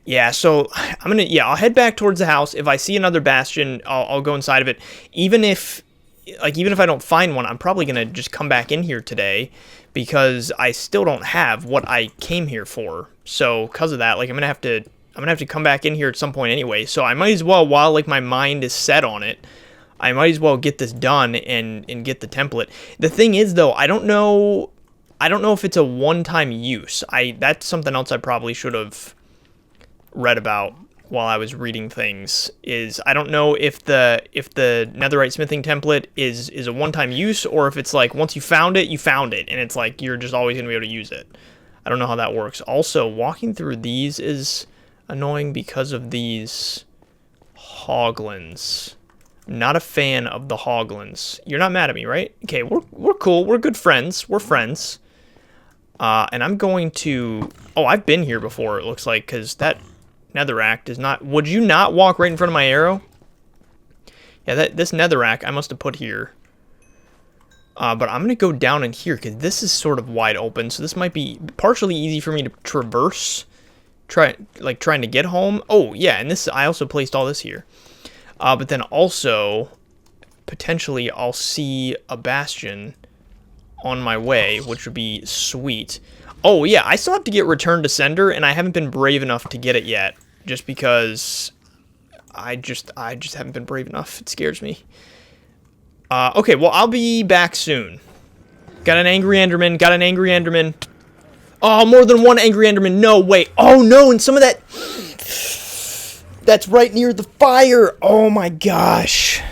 yeah, so I'll head back towards the house. If I see another bastion, I'll go inside of it. Even if I don't find one, I'm probably gonna just come back in here today, because I still don't have what I came here for. So because of that, like I'm gonna have to come back in here at some point anyway. So I might as well, while like my mind is set on it, I might as well get this done and get the template. The thing is though, I don't know if it's a one-time use. That's something else I probably should have read about while I was reading things. Is I don't know if the netherite smithing template is a one-time use, or if it's like once you found it, and it's like you're just always gonna be able to use it. I don't know how that works. Also, walking through these is annoying because of these hoglins. Not a fan of the hoglins. You're not mad at me, right? Okay, we're cool. We're good friends. We're friends. And I'm going to... Oh, I've been here before, it looks like, because that netherrack does not... Would you not walk right in front of my arrow? Yeah, this netherrack I must have put here. But I'm going to go down in here, because this is sort of wide open, so this might be partially easy for me to traverse. Trying to get home. Oh, yeah, and this I also placed all this here. But then also, potentially, I'll see a bastion on my way, which would be sweet. Oh, yeah, I still have to get Return to Sender, and I haven't been brave enough to get it yet, just because I just haven't been brave enough. It scares me. Okay, well, I'll be back soon. Got an angry Enderman. Oh, more than one angry Enderman. No, wait. Oh, no, and some of that... That's right near the fire. Oh my gosh.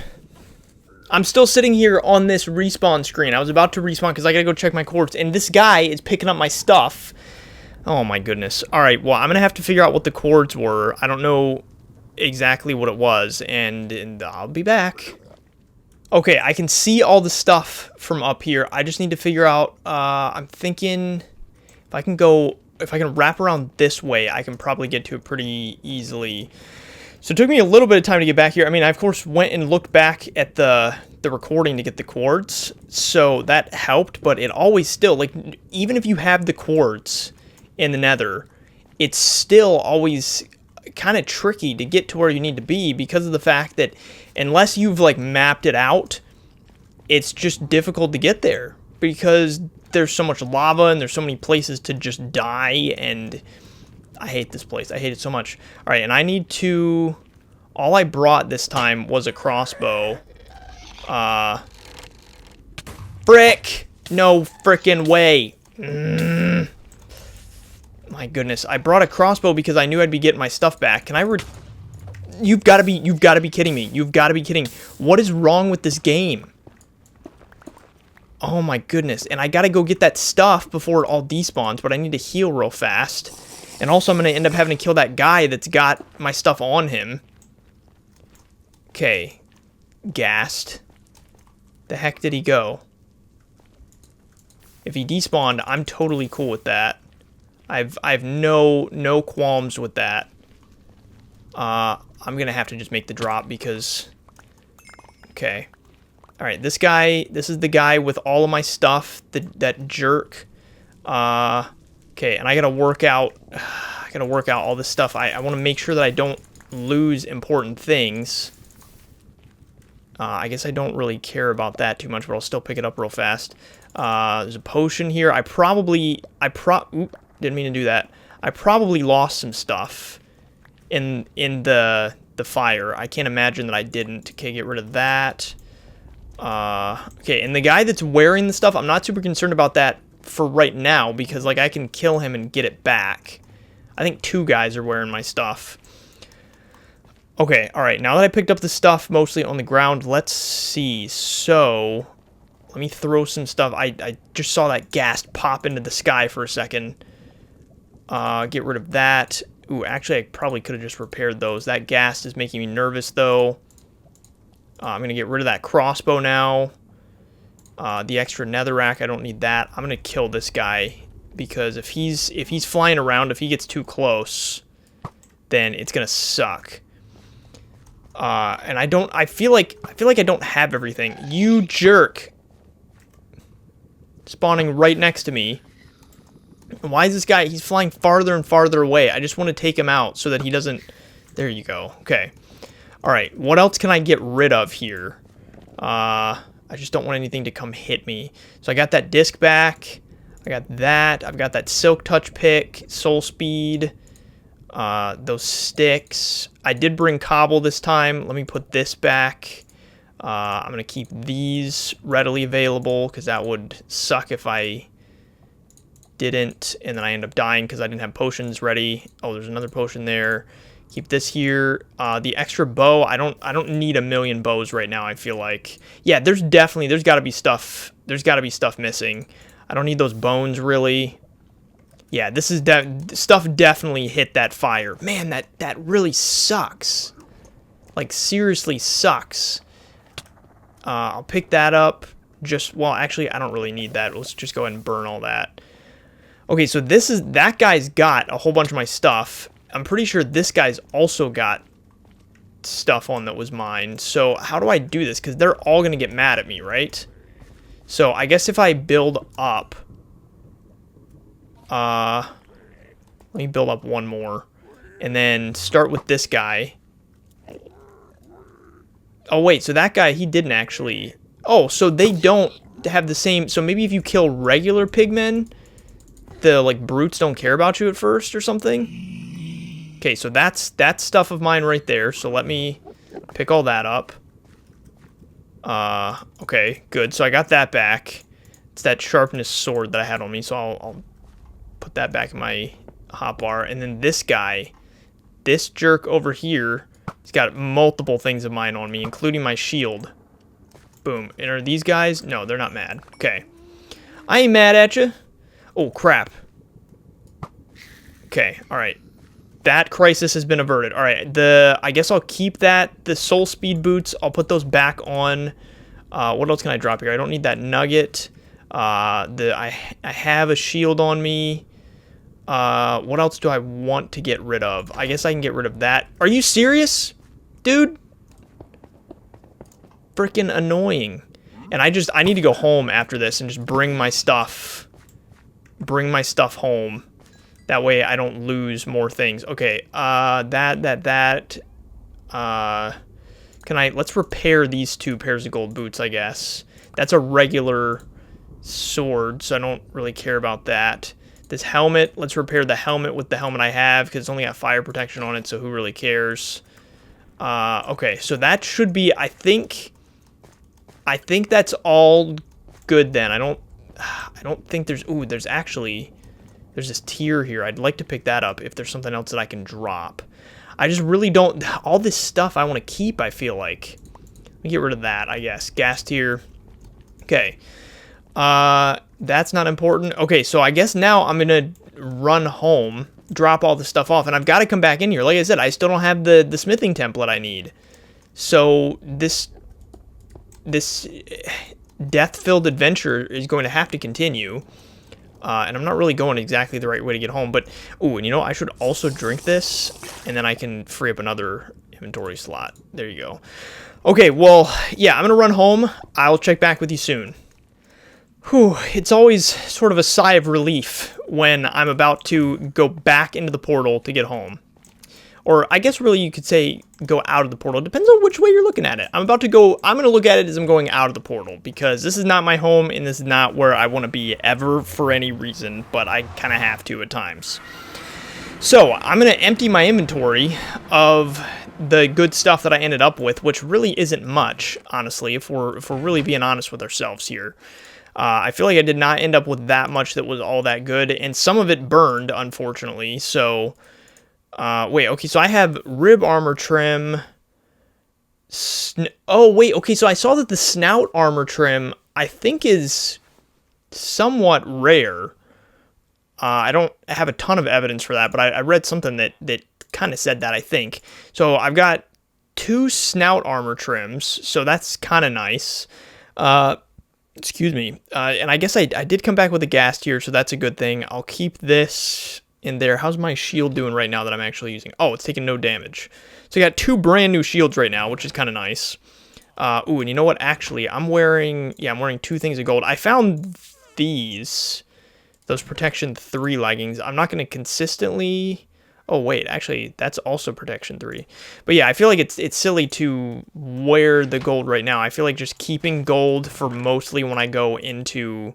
I'm still sitting here on this respawn screen. I was about to respawn because I gotta go check my cords, and this guy is picking up my stuff. Oh my goodness. Alright, well, I'm gonna have to figure out what the cords were. I don't know exactly what it was, and I'll be back. Okay, I can see all the stuff from up here. I just need to figure out, I'm thinking if I can wrap around this way, I can probably get to it pretty easily. So it took me a little bit of time to get back here. I mean, I, of course, went and looked back at the recording to get the quartz, so that helped, but it always still, like, even if you have the quartz in the nether, it's still always kind of tricky to get to where you need to be because of the fact that unless you've, like, mapped it out, it's just difficult to get there because there's so much lava and there's so many places to just die, and I hate this place. I hate it so much. All right, and I need to... All I brought this time was a crossbow. Frick! No frickin' way. My goodness, I brought a crossbow because I knew I'd be getting my stuff back. Can I You've got to be kidding me. You've got to be kidding. What is wrong with this game? Oh my goodness. And I got to go get that stuff before it all despawns, but I need to heal real fast. And also I'm going to end up having to kill that guy that's got my stuff on him. Okay. Gassed. The heck did he go? If he despawned, I'm totally cool with that. I've no qualms with that. I'm going to have to just make the drop because... Okay. Alright, this is the guy with all of my stuff, that jerk. Okay, and I gotta work out all this stuff. I want to make sure that I don't lose important things. I guess I don't really care about that too much, but I'll still pick it up real fast. There's a potion here. Oop, didn't mean to do that. I probably lost some stuff in the fire. I can't imagine that I didn't. Okay, get rid of that. Okay, and the guy that's wearing the stuff, I'm not super concerned about that for right now because, like, I can kill him and get it back. I think 2 guys are wearing my stuff. Okay, all right. Now that I picked up the stuff mostly on the ground, let's see. So, let me throw some stuff. I just saw that gas pop into the sky for a second. Get rid of that. Ooh, actually, I probably could have just repaired those. That gas is making me nervous, though. I'm going to get rid of that crossbow now. The extra netherrack, I don't need that. I'm going to kill this guy because if he's flying around, if he gets too close, then it's going to suck. And I feel like I don't have everything. You jerk. Spawning right next to me. Why is this guy, he's flying farther and farther away. I just want to take him out so that he doesn't, there you go. Okay. All right. What else can I get rid of here? I just don't want anything to come hit me. So I got that disc back. I got that. I've got that silk touch pick, soul speed. Those sticks. I did bring cobble this time. Let me put this back. I'm going to keep these readily available because that would suck if I didn't and then I end up dying because I didn't have potions ready. Oh, there's another potion there. Keep this here. The extra bow, I don't need a million bows right now, I feel like. Yeah, there's got to be stuff. There's got to be stuff missing. I don't need those bones really. Yeah, this is stuff definitely hit that fire. Man, that really sucks. Like, seriously sucks. I'll pick that up. Well, actually, I don't really need that. Let's just go ahead and burn all that. Okay, so that guy's got a whole bunch of my stuff. I'm pretty sure this guy's also got stuff on that was mine. So how do I do this? Because they're all going to get mad at me, right? So I guess if I build up... let me build up one more. And then start with this guy. Oh, wait, so that guy, he didn't actually... Oh, so they don't have the same... So maybe if you kill regular pigmen, the, like, brutes don't care about you at first or something? Okay, so that's stuff of mine right there. So let me pick all that up. Okay, good. So I got that back. It's that sharpness sword that I had on me, so I'll put that back in my hotbar. And then this guy, this jerk over here, he's got multiple things of mine on me, including my shield. Boom. And are these guys? No, they're not mad. Okay. I ain't mad at you. Oh, crap. Okay, alright. That crisis has been averted. Alright, I guess I'll keep that. The soul speed boots, I'll put those back on. What else can I drop here? I don't need that nugget. I have a shield on me. What else do I want to get rid of? I guess I can get rid of that. Are you serious? Dude? Freaking annoying. And I need to go home after this and just bring my stuff home. That way I don't lose more things. Okay, let's repair these 2 pairs of gold boots, I guess. That's a regular sword, so I don't really care about that. This helmet, let's repair the helmet with the helmet I have, because it's only got fire protection on it, so who really cares? Okay, so that should be, I think that's all good then. I don't think there's, ooh, there's this tier here. I'd like to pick that up if there's something else that I can drop. I just really don't, all this stuff I want to keep, I feel like. Let me get rid of that, I guess. Gas tier. Okay. That's not important. Okay, so I guess now I'm going to run home, drop all the stuff off, and I've got to come back in here. Like I said, I still don't have the smithing template I need. So this death-filled adventure is going to have to continue. And I'm not really going exactly the right way to get home, but, ooh, and you know, I should also drink this, and then I can free up another inventory slot. There you go. Okay, well, yeah, I'm going to run home. I'll check back with you soon. Whew, it's always sort of a sigh of relief when I'm about to go back into the portal to get home. Or I guess really you could say go out of the portal. Depends on which way you're looking at it. I'm going to look at it as I'm going out of the portal because this is not my home and this is not where I want to be ever for any reason, but I kind of have to at times. So I'm going to empty my inventory of the good stuff that I ended up with, which really isn't much, honestly, if we're really being honest with ourselves here. I feel like I did not end up with that much that was all that good, and some of it burned, unfortunately, so... Wait, okay, so I have rib armor trim. Oh, wait, okay, so I saw that the snout armor trim, I think, is somewhat rare. I don't have a ton of evidence for that, but I read something that kind of said that, I think. So I've got 2 snout armor trims, so that's kind of nice. Excuse me. And I guess I did come back with a ghast here, so that's a good thing. I'll keep this in there. How's my shield doing right now that I'm actually using? Oh, it's taking no damage. So I got 2 brand new shields right now, which is kind of nice. Ooh, and you know what? Actually, I'm wearing 2 things of gold. I found those protection 3 leggings. I'm not going to consistently... Oh, wait, actually, that's also protection 3. But yeah, I feel like it's silly to wear the gold right now. I feel like just keeping gold for mostly when I go into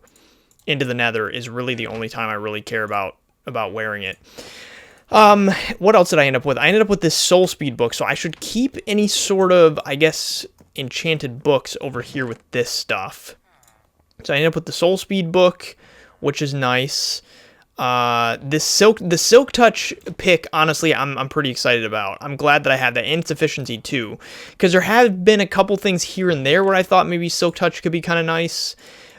the nether is really the only time I really care about wearing it. What else did I end up with? I ended up with this soul speed book, so I should keep any sort of, I guess, enchanted books over here with this stuff. So I ended up with the soul speed book, which is nice. The silk touch pick, honestly, I'm pretty excited about. I'm glad that I have that, and its efficiency too, because there have been a couple things here and there where I thought maybe silk touch could be kind of nice,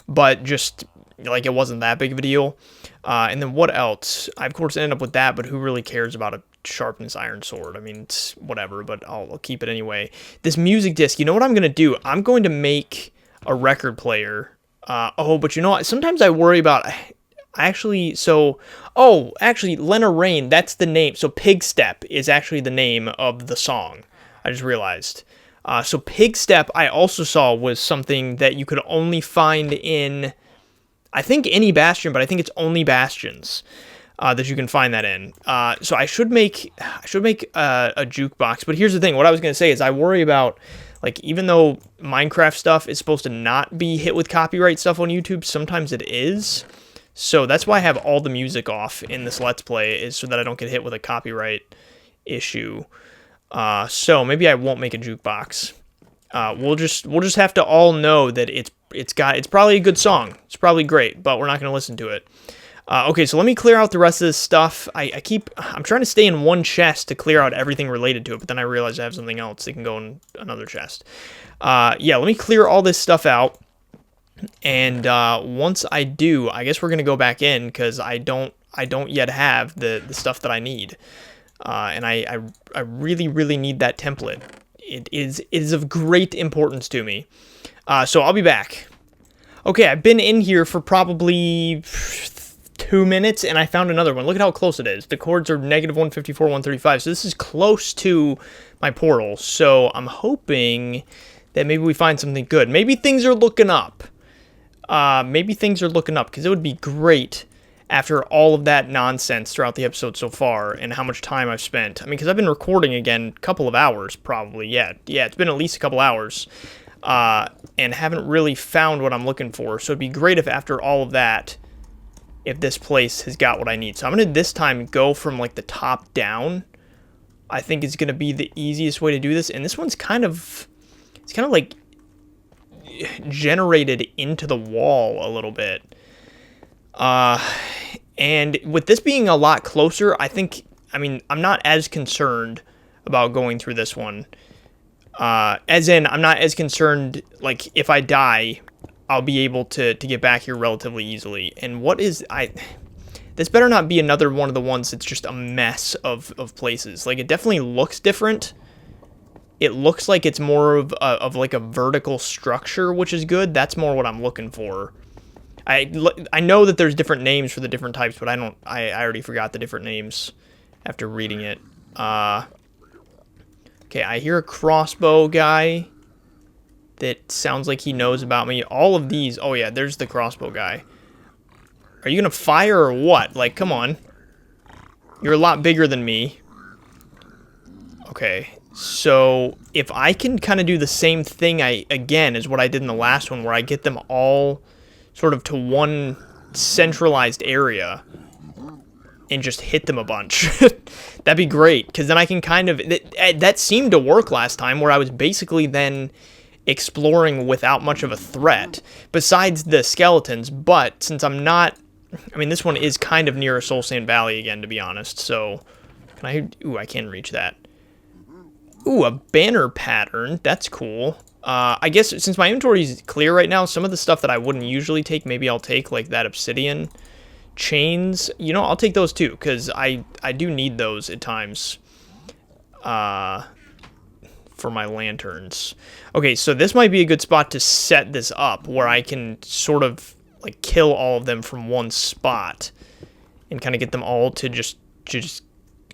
but just like it wasn't that big of a deal. And then what else? I of course ended up with that, but who really cares about a sharpness iron sword? I mean, it's whatever, but I'll keep it anyway. This music disc, you know what I'm gonna do? I'm going to make a record player. But you know what? Sometimes I worry about. Actually, Lena Rain, that's the name. So Pig Step is actually the name of the song. I just realized. So Pig Step, I also saw, was something that you could only find in, I think, any bastion, but I think it's only bastions that you can find that in. So I should make a jukebox. But here's the thing. What I was going to say is I worry about, like, even though Minecraft stuff is supposed to not be hit with copyright stuff on YouTube, sometimes it is. So that's why I have all the music off in this Let's Play, is so that I don't get hit with a copyright issue. So maybe I won't make a jukebox. We'll just have to all know that it's probably a good song. It's probably great, but we're not going to listen to it. Okay, so let me clear out the rest of this stuff. I'm trying to stay in one chest to clear out everything related to it, but then I realize I have something else that can go in another chest. Yeah, let me clear all this stuff out. And once I do, I guess we're gonna go back in, because I don't yet have the stuff that I need, and I really need that template. It is of great importance to me. So I'll be back. Okay, I've been in here for probably 2 minutes, and I found another one. Look at how close it is. The cords are -154, 135. So this is close to my portal. So I'm hoping that maybe we find something good. Maybe things are looking up. Because it would be great after all of that nonsense throughout the episode so far and how much time I've spent. I mean, because I've been recording again a couple of hours, probably. Yeah, it's been at least a couple hours, and haven't really found what I'm looking for. So it'd be great if after all of that, if this place has got what I need. So I'm going to this time go from like the top down. I think is going to be the easiest way to do this. And this one's kind of like generated into the wall a little bit, and with this being a lot closer, I'm not as concerned about going through this one, as in I'm not as concerned, like, if I die I'll be able to get back here relatively easily. And this better not be another one of the ones that's just a mess of places. Like, it definitely looks different. It looks like it's more of like a vertical structure, which is good. That's more what I'm looking for. I know that there's different names for the different types, but I already forgot the different names after reading it. Okay, I hear a crossbow guy that sounds like he knows about me. All of these, oh yeah, there's the crossbow guy. Are you gonna fire or what? Like, come on. You're a lot bigger than me. Okay. So if I can kind of do the same thing again as what I did in the last one, where I get them all sort of to one centralized area and just hit them a bunch, that'd be great. Because then I can kind of... That seemed to work last time, where I was basically then exploring without much of a threat, besides the skeletons. But since I'm not... I mean, this one is kind of near a Soul Sand Valley again, to be honest, so... Can I? Ooh, I can reach that. Ooh, a banner pattern. That's cool. I guess since my inventory is clear right now, some of the stuff that I wouldn't usually take, maybe I'll take, like that obsidian chains. You know, I'll take those too, because I do need those at times. For my lanterns. Okay, so this might be a good spot to set this up, where I can sort of like kill all of them from one spot, and kind of get them all to just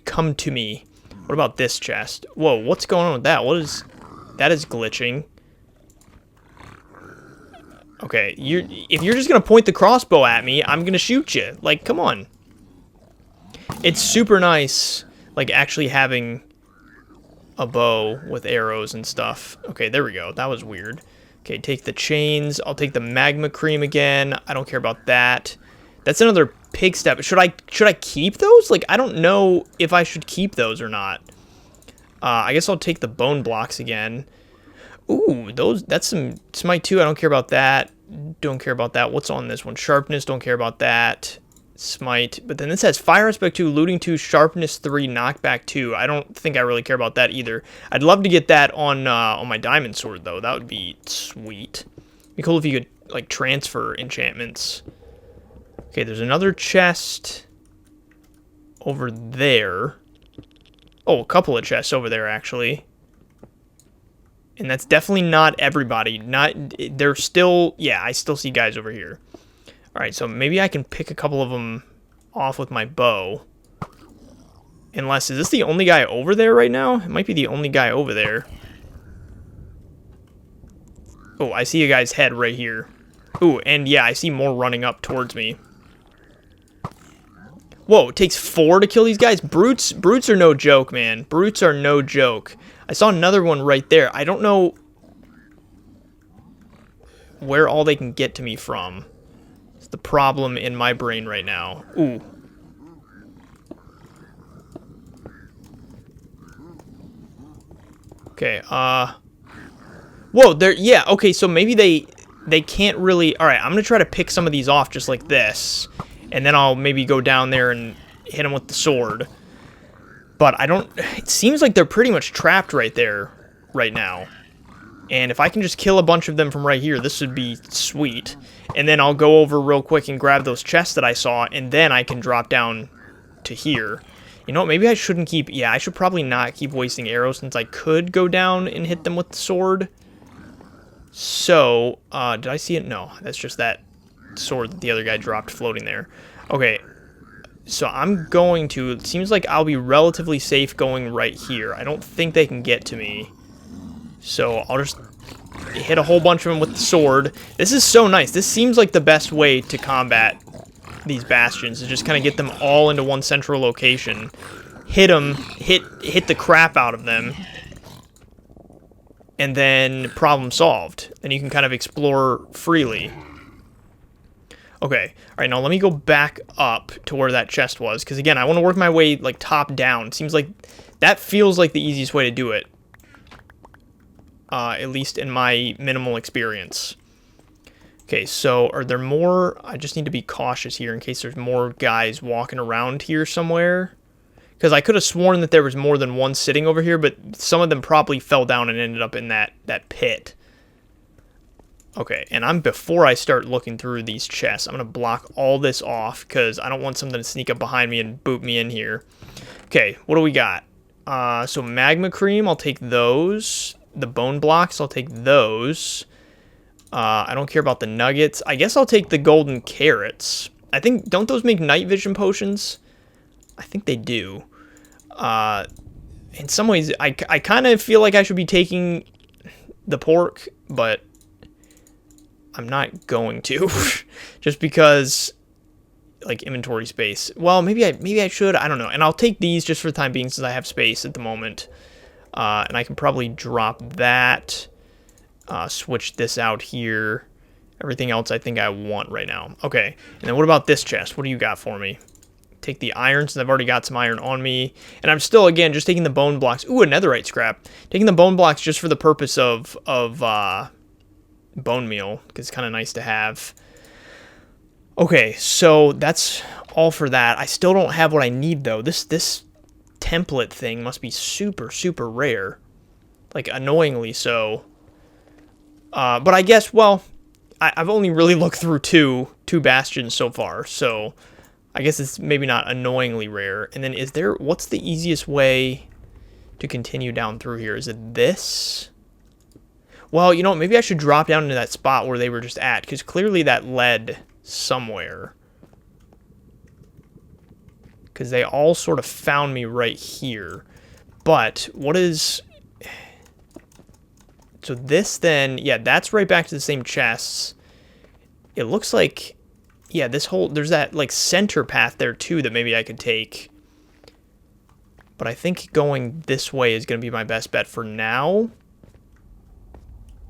come to me. What about this chest? Whoa, what's going on with that? That is glitching. Okay, if you're just gonna point the crossbow at me, I'm gonna shoot you. Like, come on. It's super nice, like, actually having a bow with arrows and stuff. Okay, there we go. That was weird. Okay, take the chains. I'll take the magma cream again. I don't care about that. That's another pig step. Should I keep those? Like, I don't know if I should keep those or not. I guess I'll take the bone blocks again. Ooh, that's some smite 2. I don't care about that. Don't care about that. What's on this one? Sharpness. Don't care about that. Smite. But then this has fire aspect 2, looting 2, sharpness 3, knockback 2. I don't think I really care about that either. I'd love to get that on my diamond sword though. That would be sweet. It'd be cool if you could like transfer enchantments. Okay, there's another chest over there. Oh, a couple of chests over there actually. And that's definitely not everybody. They're still, yeah, I still see guys over here. Alright, so maybe I can pick a couple of them off with my bow. Unless, is this the only guy over there right now? It might be the only guy over there. Oh, I see a guy's head right here. Ooh, and yeah, I see more running up towards me. Whoa, it takes 4 to kill these guys? Brutes are no joke, man. Brutes are no joke. I saw another one right there. I don't know where all they can get to me from. It's the problem in my brain right now. Ooh. Okay, whoa, yeah, okay, so maybe they can't really... Alright, I'm gonna try to pick some of these off just like this. And then I'll maybe go down there and hit them with the sword. But I don't... It seems like they're pretty much trapped right there, right now. And if I can just kill a bunch of them from right here, this would be sweet. And then I'll go over real quick and grab those chests that I saw, and then I can drop down to here. You know what, maybe I shouldn't keep... Yeah, I should probably not keep wasting arrows, since I could go down and hit them with the sword. So, did I see it? No, that's just that sword that the other guy dropped floating there. Okay, so I'm going to... It seems like I'll be relatively safe going right here. I don't think they can get to me. So I'll just hit a whole bunch of them with the sword. This is so nice. This seems like the best way to combat these bastions, is just kind of get them all into one central location. Hit them, hit the crap out of them. And then problem solved. And you can kind of explore freely. Okay, alright, now let me go back up to where that chest was, because again, I want to work my way, like, top down. It seems like that feels like the easiest way to do it. At least in my minimal experience. Okay, so are there more? I just need to be cautious here in case there's more guys walking around here somewhere. Because I could have sworn that there was more than one sitting over here, but some of them probably fell down and ended up in that pit. Okay, and before I start looking through these chests, I'm going to block all this off because I don't want something to sneak up behind me and boot me in here. Okay, what do we got? So magma cream, I'll take those. The bone blocks, I'll take those. I don't care about the nuggets. I guess I'll take the golden carrots. I think, don't those make night vision potions? I think they do. In some ways, I kind of feel like I should be taking the pork, but I'm not going to. Just because, like, inventory space. Well, maybe I should. I don't know. And I'll take these just for the time being since I have space at the moment. And I can probably drop that. Switch this out here. Everything else I think I want right now. Okay. And then what about this chest? What do you got for me? Take the iron, since I've already got some iron on me. And I'm still, again, just taking the bone blocks. Ooh, a netherite scrap. Taking the bone blocks just for the purpose of bone meal, because it's kind of nice to have. Okay, so that's all for that. I still don't have what I need, though. This 10 template thing must be super, super rare. Like, annoyingly so. But I guess, well, I've only really looked through two bastions so far, so I guess it's maybe not annoyingly rare. And then what's the easiest way to continue down through here? Is it this? Well, you know, maybe I should drop down into that spot where they were just at, because clearly that led somewhere. Because they all sort of found me right here. But what is... So this then, yeah, that's right back to the same chests. It looks like, yeah, there's that, like, center path there, too, that maybe I could take. But I think going this way is going to be my best bet for now.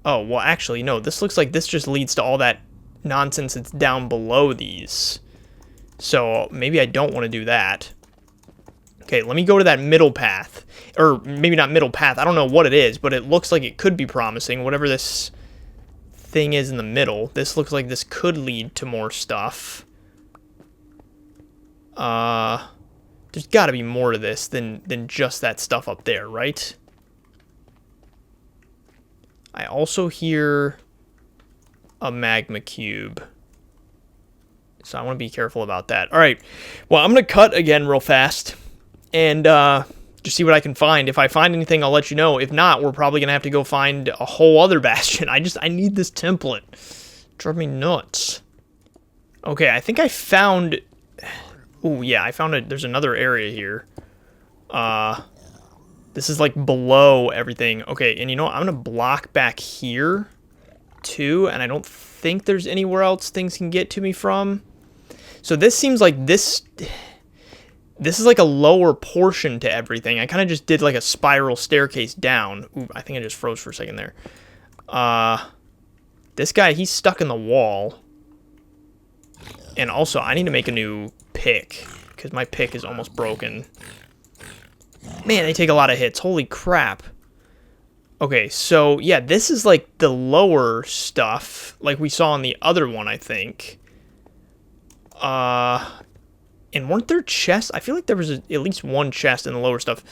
Oh, well, actually, no, this looks like this just leads to all that nonsense that's down below these. So maybe I don't want to do that. Okay, let me go to that middle path. Or maybe not middle path. I don't know what it is, but it looks like it could be promising. Whatever this thing is in the middle. This looks like this could lead to more stuff. There's got to be more to this than just that stuff up there, right? I also hear a magma cube. So I want to be careful about that. All right. Well, I'm going to cut again real fast and just see what I can find. If I find anything, I'll let you know. If not, we're probably going to have to go find a whole other bastion. I need this template. Drive me nuts. Okay, I think I found... Oh, yeah, I found there's another area here. This is, like, below everything. Okay, and you know what? I'm going to block back here, too, and I don't think there's anywhere else things can get to me from. So this seems like this is like a lower portion to everything. I kind of just did like a spiral staircase down. Ooh, I think I just froze for a second there. This guy, he's stuck in the wall. And also, I need to make a new pick, because my pick is almost broken. Man, they take a lot of hits. Holy crap. Okay, so, yeah, this is like the lower stuff, like we saw in the other one, I think. And weren't there chests? I feel like there was at least one chest in the lower stuff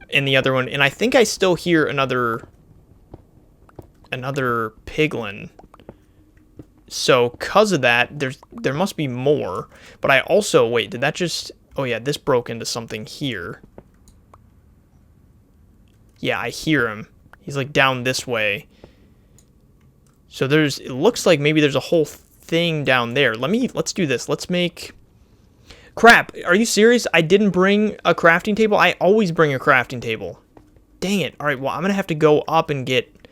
in the other one. And I think I still hear another piglin. So, because of that, there must be more. But I also, wait, did that just... Oh, yeah, this broke into something here. Yeah, I hear him. He's, like, down this way. So, it looks like maybe there's a whole thing down there. Let's do this. Let's make... Crap, are you serious? I didn't bring a crafting table? I always bring a crafting table. Dang it. Alright, well, I'm going to have to go up and get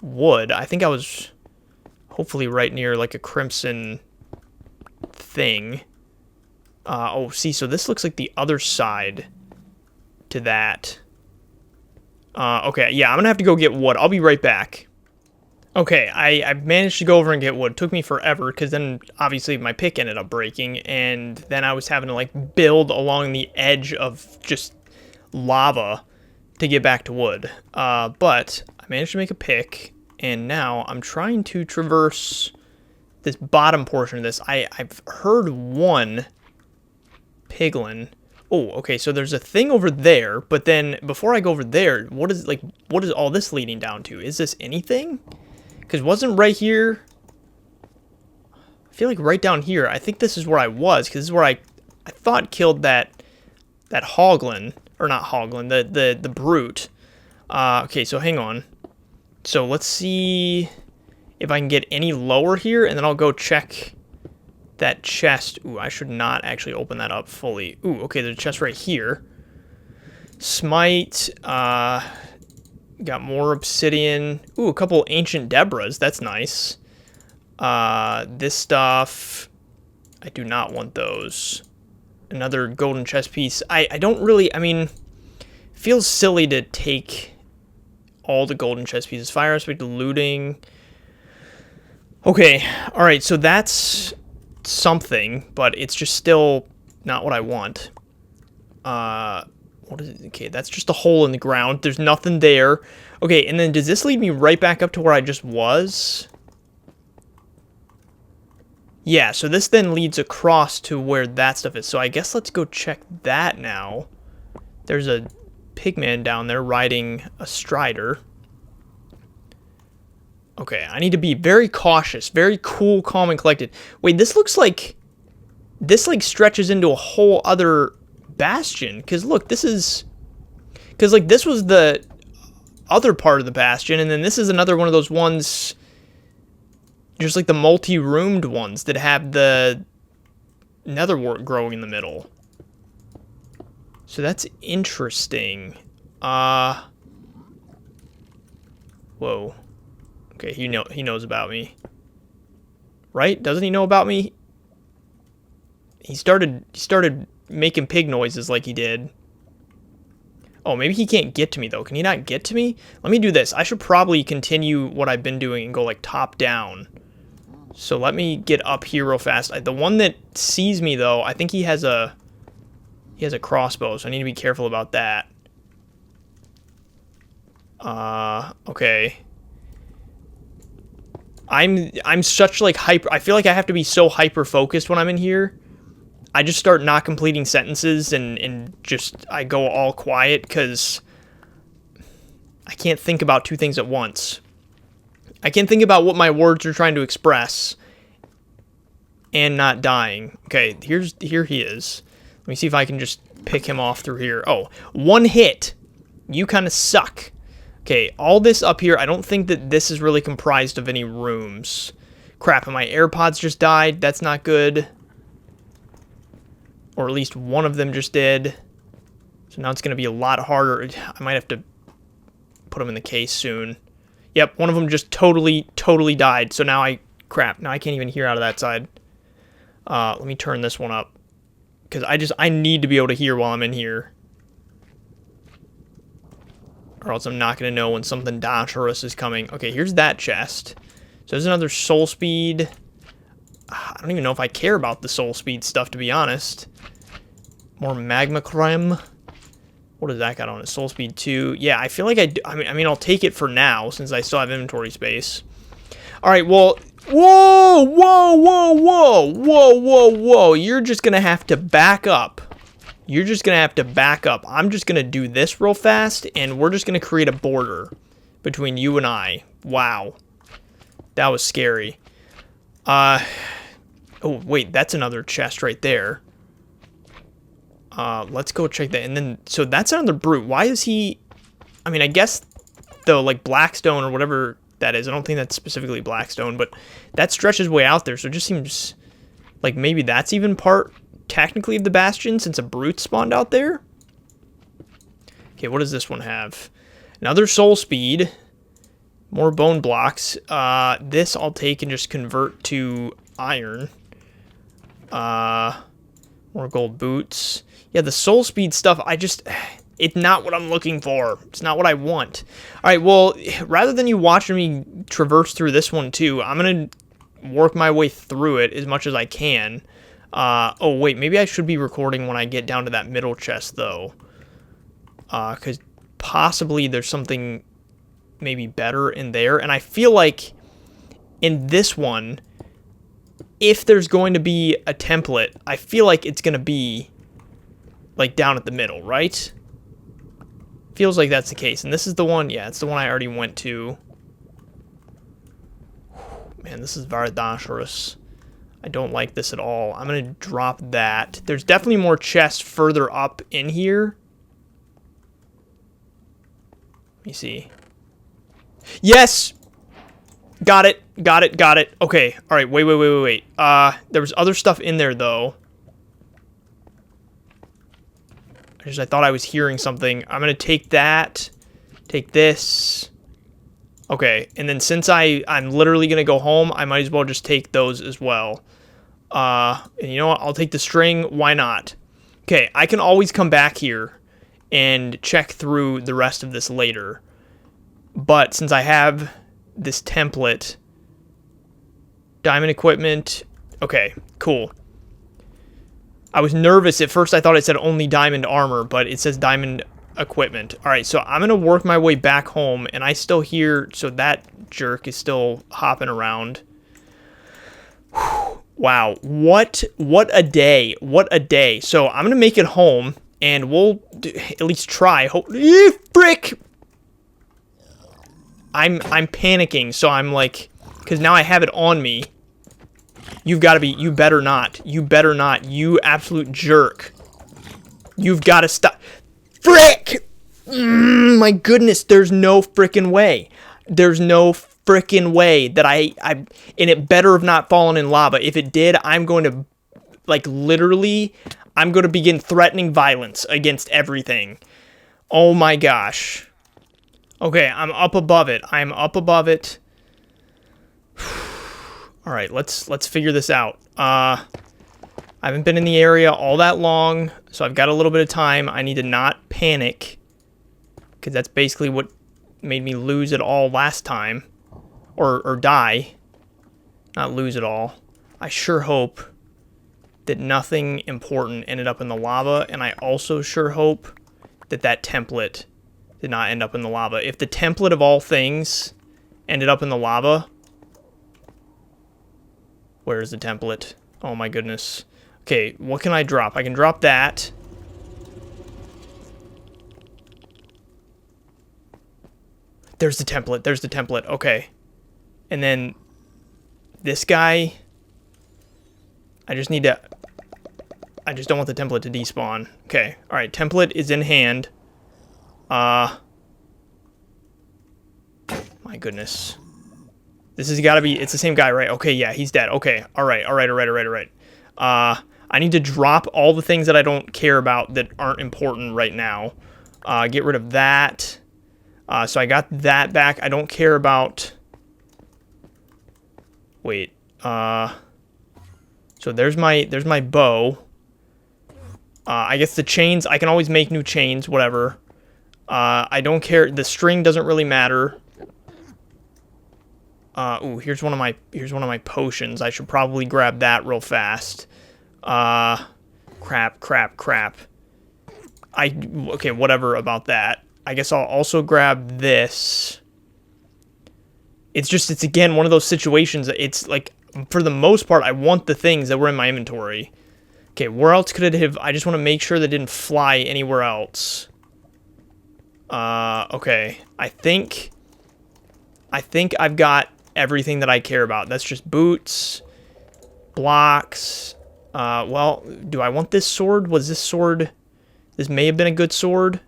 wood. I think I was hopefully right near, like, a crimson thing. Oh, see, so this looks like the other side to that. Okay, yeah, I'm going to have to go get wood. I'll be right back. Okay, I managed to go over and get wood. It took me forever, because then, obviously, my pick ended up breaking, and then I was having to, like, build along the edge of just lava to get back to wood. But I managed to make a pick, and now I'm trying to traverse this bottom portion of this. I've heard one piglin. Oh, okay, so there's a thing over there, but then, before I go over there, what is all this leading down to? Is this anything? Because wasn't right here... I feel like right down here, I think this is where I was, because this is where I thought killed that hoglin, or not hoglin, the brute. Okay, so hang on. So let's see if I can get any lower here, and then I'll go check that chest. Ooh, I should not actually open that up fully. Ooh, okay, there's a chest right here. Smite, got more obsidian. Ooh, a couple ancient Debras. That's nice. This stuff, I do not want those. Another golden chest piece. I don't really, I mean, feels silly to take all the golden chest pieces. Fire aspect, looting. Okay, alright, so that's something, but it's just still not what I want. What is it? Okay, that's just a hole in the ground. There's nothing there. Okay, and then does this lead me right back up to where I just was? Yeah, so this then leads across to where that stuff is. So I guess let's go check that now. There's a pigman down there riding a strider. Okay, I need to be very cautious, very cool, calm, and collected. Wait, this looks like... This, like, stretches into a whole other bastion. Because, look, this is... Because, like, this was the other part of the bastion, and then this is another one of those ones... Just, like, the multi-roomed ones that have the netherwort growing in the middle. So that's interesting. Whoa. Okay, he knows about me. Right? Doesn't he know about me? He started making pig noises like he did. Oh, maybe he can't get to me though. Can he not get to me? Let me do this. I should probably continue what I've been doing and go like top down. So let me get up here real fast. The one that sees me though, I think he has a crossbow, so I need to be careful about that. Okay. I'm such like hyper. I feel like I have to be so hyper focused when I'm in here. I just start not completing sentences and just I go all quiet because I can't think about two things at once. I can't think about what my words are trying to express and not dying. Okay, here he is. Let me see if I can just pick him off through here. Oh, one hit. You kind of suck. Okay, all this up here, I don't think that this is really comprised of any rooms. Crap, and my AirPods just died. That's not good. Or at least one of them just did. So now it's going to be a lot harder. I might have to put them in the case soon. Yep, one of them just totally died. So now crap, now I can't even hear out of that side. Let me turn this one up. Because I need to be able to hear while I'm in here. Or else I'm not going to know when something dangerous is coming. Okay, here's that chest. So there's another soul speed. I don't even know if I care about the soul speed stuff, to be honest. More magma creme. What does that got on it? Soul speed 2. Yeah, I feel like I mean, I'll take it for now, since I still have inventory space. Alright, well... Whoa! Whoa, whoa, whoa! Whoa, whoa, whoa! You're just going to have to back up. You're just going to have to back up. I'm just going to do this real fast, and we're just going to create a border between you and I. Wow. That was scary. Oh, wait, that's another chest right there. Let's go check that. And then, so that's another brute. Why is he... I mean, I guess the, like, Blackstone or whatever that is. I don't think that's specifically Blackstone, but that stretches way out there, so it just seems like maybe that's even part... technically of the bastion, since a brute spawned out there. Okay, what does this one have? Another soul speed. More bone blocks. This I'll take and just convert to iron. More gold boots. Yeah, the soul speed stuff, it's not what I'm looking for. It's not what I want. Alright, well, rather than you watching me traverse through this one too, I'm gonna work my way through it as much as I can. Oh wait, maybe I should be recording when I get down to that middle chest though. Because possibly there's something maybe better in there. And I feel like in this one, if there's going to be a template, I feel like it's going to be like down at the middle, right? Feels like that's the case. And this is the one, yeah, it's the one I already went to. Man, this is very dangerous. I don't like this at all. I'm going to drop that. There's definitely more chests further up in here. Let me see. Yes! Got it. Got it. Got it. Okay. All right. Wait. There was other stuff in there, though. I thought I was hearing something. I'm going to take that. Take this. Okay. And then since I'm literally going to go home, I might as well just take those as well. And you know what? I'll take the string. Why not? Okay. I can always come back here and check through the rest of this later. But since I have this template, diamond equipment, okay, cool. I was nervous at first. I thought it said only diamond armor, but it says diamond equipment. All right, so I'm gonna work my way back home, and I still hear, so that jerk is still hopping around. Whew, wow, what a day, what a day. So I'm gonna make it home, and we'll at least try. Frick! I'm panicking, so I'm like, because now I have it on me. You've got to be, you better not, you absolute jerk. You've got to stop. Frick! My goodness, there's no frickin' way. There's no frickin' way that and it better have not fallen in lava. If it did, I'm going to, like, literally, I'm going to begin threatening violence against everything. Oh my gosh. Okay, I'm up above it. I'm up above it. All right, let's figure this out. I haven't been in the area all that long, so I've got a little bit of time. I need to not panic, because that's basically what made me lose it all last time. Or die. Not lose it all. I sure hope that nothing important ended up in the lava, and I also sure hope that that template did not end up in the lava. If the template of all things ended up in the lava... Where is the template? Oh my goodness. Okay, what can I drop? I can drop that. There's the template. There's the template. Okay. And then this guy... I just need to... I just don't want the template to despawn. Okay. Alright, template is in hand. My goodness. This has got to be... It's the same guy, right? Okay, yeah, he's dead. Okay. Alright. I need to drop all the things that I don't care about that aren't important right now. Get rid of that. So I got that back. I don't care about... Wait. So there's my bow. I guess the chains, I can always make new chains, whatever. I don't care. The string doesn't really matter. Ooh, here's one of my potions. I should probably grab that real fast. Crap. Okay, whatever about that. I guess I'll also grab this. It's again one of those situations that it's like, for the most part, I want the things that were in my inventory. Okay, where else could it have... I just want to make sure that it didn't fly anywhere else. Okay. I think I've got everything that I care about. That's just boots, blocks. Well, do I want this sword? Was this sword... This may have been a good sword.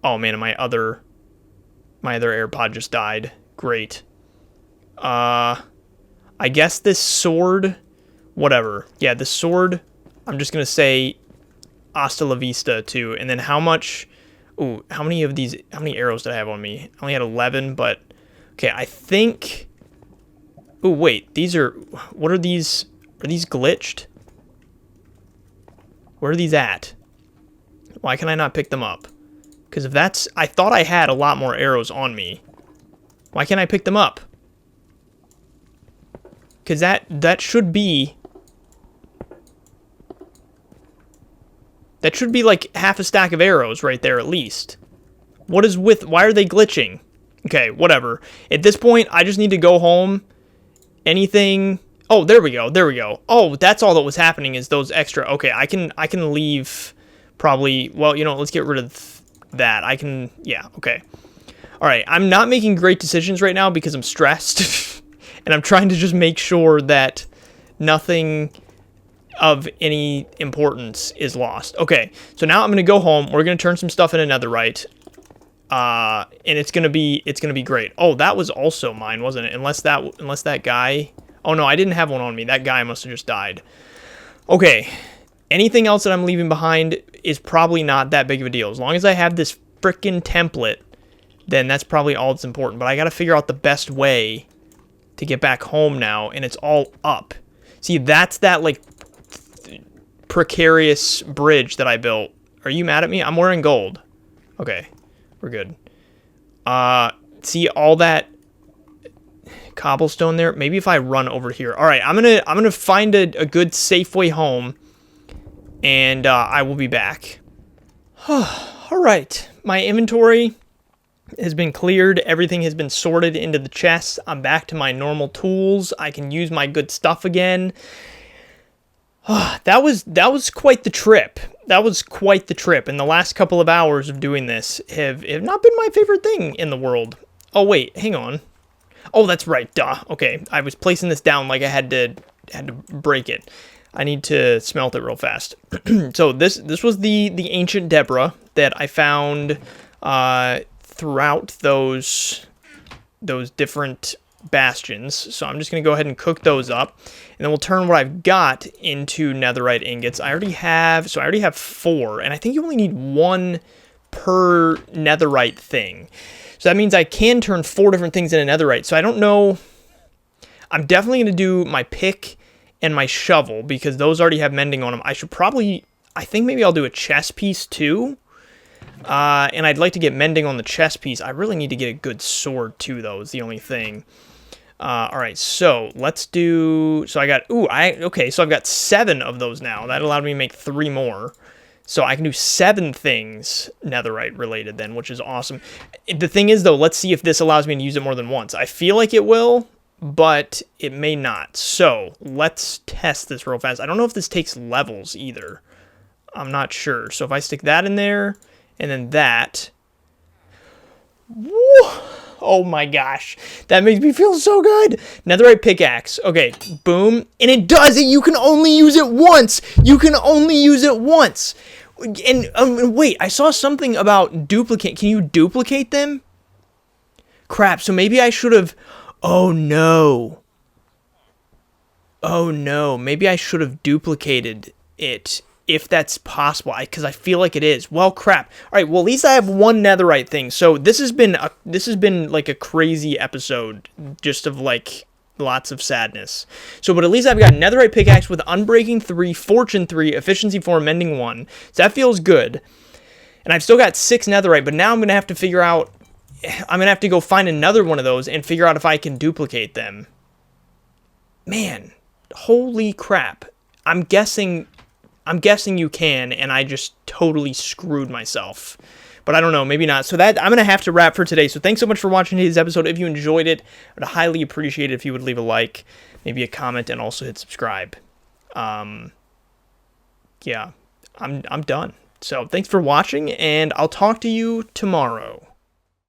Oh, man, my other AirPod just died. Great. I guess this sword... Whatever. Yeah, the sword... I'm just going to say hasta la vista, too. And then how much... Ooh, how many arrows did I have on me? I only had 11, but... Okay, I think... Ooh, wait. These are... What are these? Are these glitched? Where are these at? Why can I not pick them up? Because if that's... I thought I had a lot more arrows on me. Why can't I pick them up? Because that should be... That should be like half a stack of arrows right there at least. What is with... Why are they glitching? Okay, whatever. At this point, I just need to go home. Anything... Oh, there we go. Oh, that's all that was happening is those extra... Okay, I can leave probably... Well, you know, let's get rid of that. I can... Yeah, okay. Alright, I'm not making great decisions right now because I'm stressed. And I'm trying to just make sure that nothing of any importance is lost. Okay, so now I'm going to go home. We're going to turn some stuff into Netherite. And it's going to be great. Oh, that was also mine, wasn't it? Unless that guy... Oh, no, I didn't have one on me. That guy must have just died. Okay, anything else that I'm leaving behind is probably not that big of a deal. As long as I have this frickin' template, then that's probably all that's important. But I got to figure out the best way to get back home now, and it's all up. See, that's that, like, precarious bridge that I built. Are you mad at me? I'm wearing gold. Okay, we're good. See all that cobblestone there? Maybe if I run over here. All right, I'm gonna find a good safe way home, and I will be back. All right, my inventory has been cleared. Everything has been sorted into the chest. I'm back to my normal tools. I can use my good stuff again. That was quite the trip. That was quite the trip. And the last couple of hours of doing this have not been my favorite thing in the world. Oh wait, hang on. Oh, that's right. Duh. Okay, I was placing this down like I had to break it. I need to smelt it real fast. So this was the ancient Deborah that I found throughout those different bastions. So I'm just going to go ahead and cook those up, and then we'll turn what I've got into netherite ingots. I already have 4, and I think you only need 1 per netherite thing. So that means I can turn 4 different things into netherite. So I don't know. I'm definitely going to do my pick and my shovel because those already have mending on them. I think maybe I'll do a chest piece too. And I'd like to get mending on the chest piece. I really need to get a good sword too, though, is the only thing. All right, so let's do... So I got... okay, so I've got 7 of those now. That allowed me to make 3 more. So I can do 7 things netherite related then, which is awesome. The thing is, though, let's see if this allows me to use it more than once. I feel like it will, but it may not. So let's test this real fast. I don't know if this takes levels either. I'm not sure. So if I stick that in there... And then that. Woo! Oh my gosh. That makes me feel so good. Netherite pickaxe. Okay, boom. And it does it. You can only use it once. You can only use it once. And wait, I saw something about duplicate. Can you duplicate them? Crap, so maybe I should have... Oh no. Oh no. Maybe I should have duplicated it. If that's possible, because I feel like it is. Well, crap. All right. Well, at least I have 1 netherite thing. So this has been like a crazy episode, just of like lots of sadness. So, but at least I've got netherite pickaxe with unbreaking 3, fortune 3, efficiency 4, mending 1. So that feels good. And I've still got 6 netherite, but now I'm gonna have to figure out. I'm gonna have to go find another one of those and figure out if I can duplicate them. Man, holy crap! I'm guessing you can, and I just totally screwed myself. But I don't know, maybe not. So that I'm going to have to wrap for today. So thanks so much for watching today's episode. If you enjoyed it, I would highly appreciate it if you would leave a like, maybe a comment, and also hit subscribe. Yeah, I'm done. So thanks for watching, and I'll talk to you tomorrow.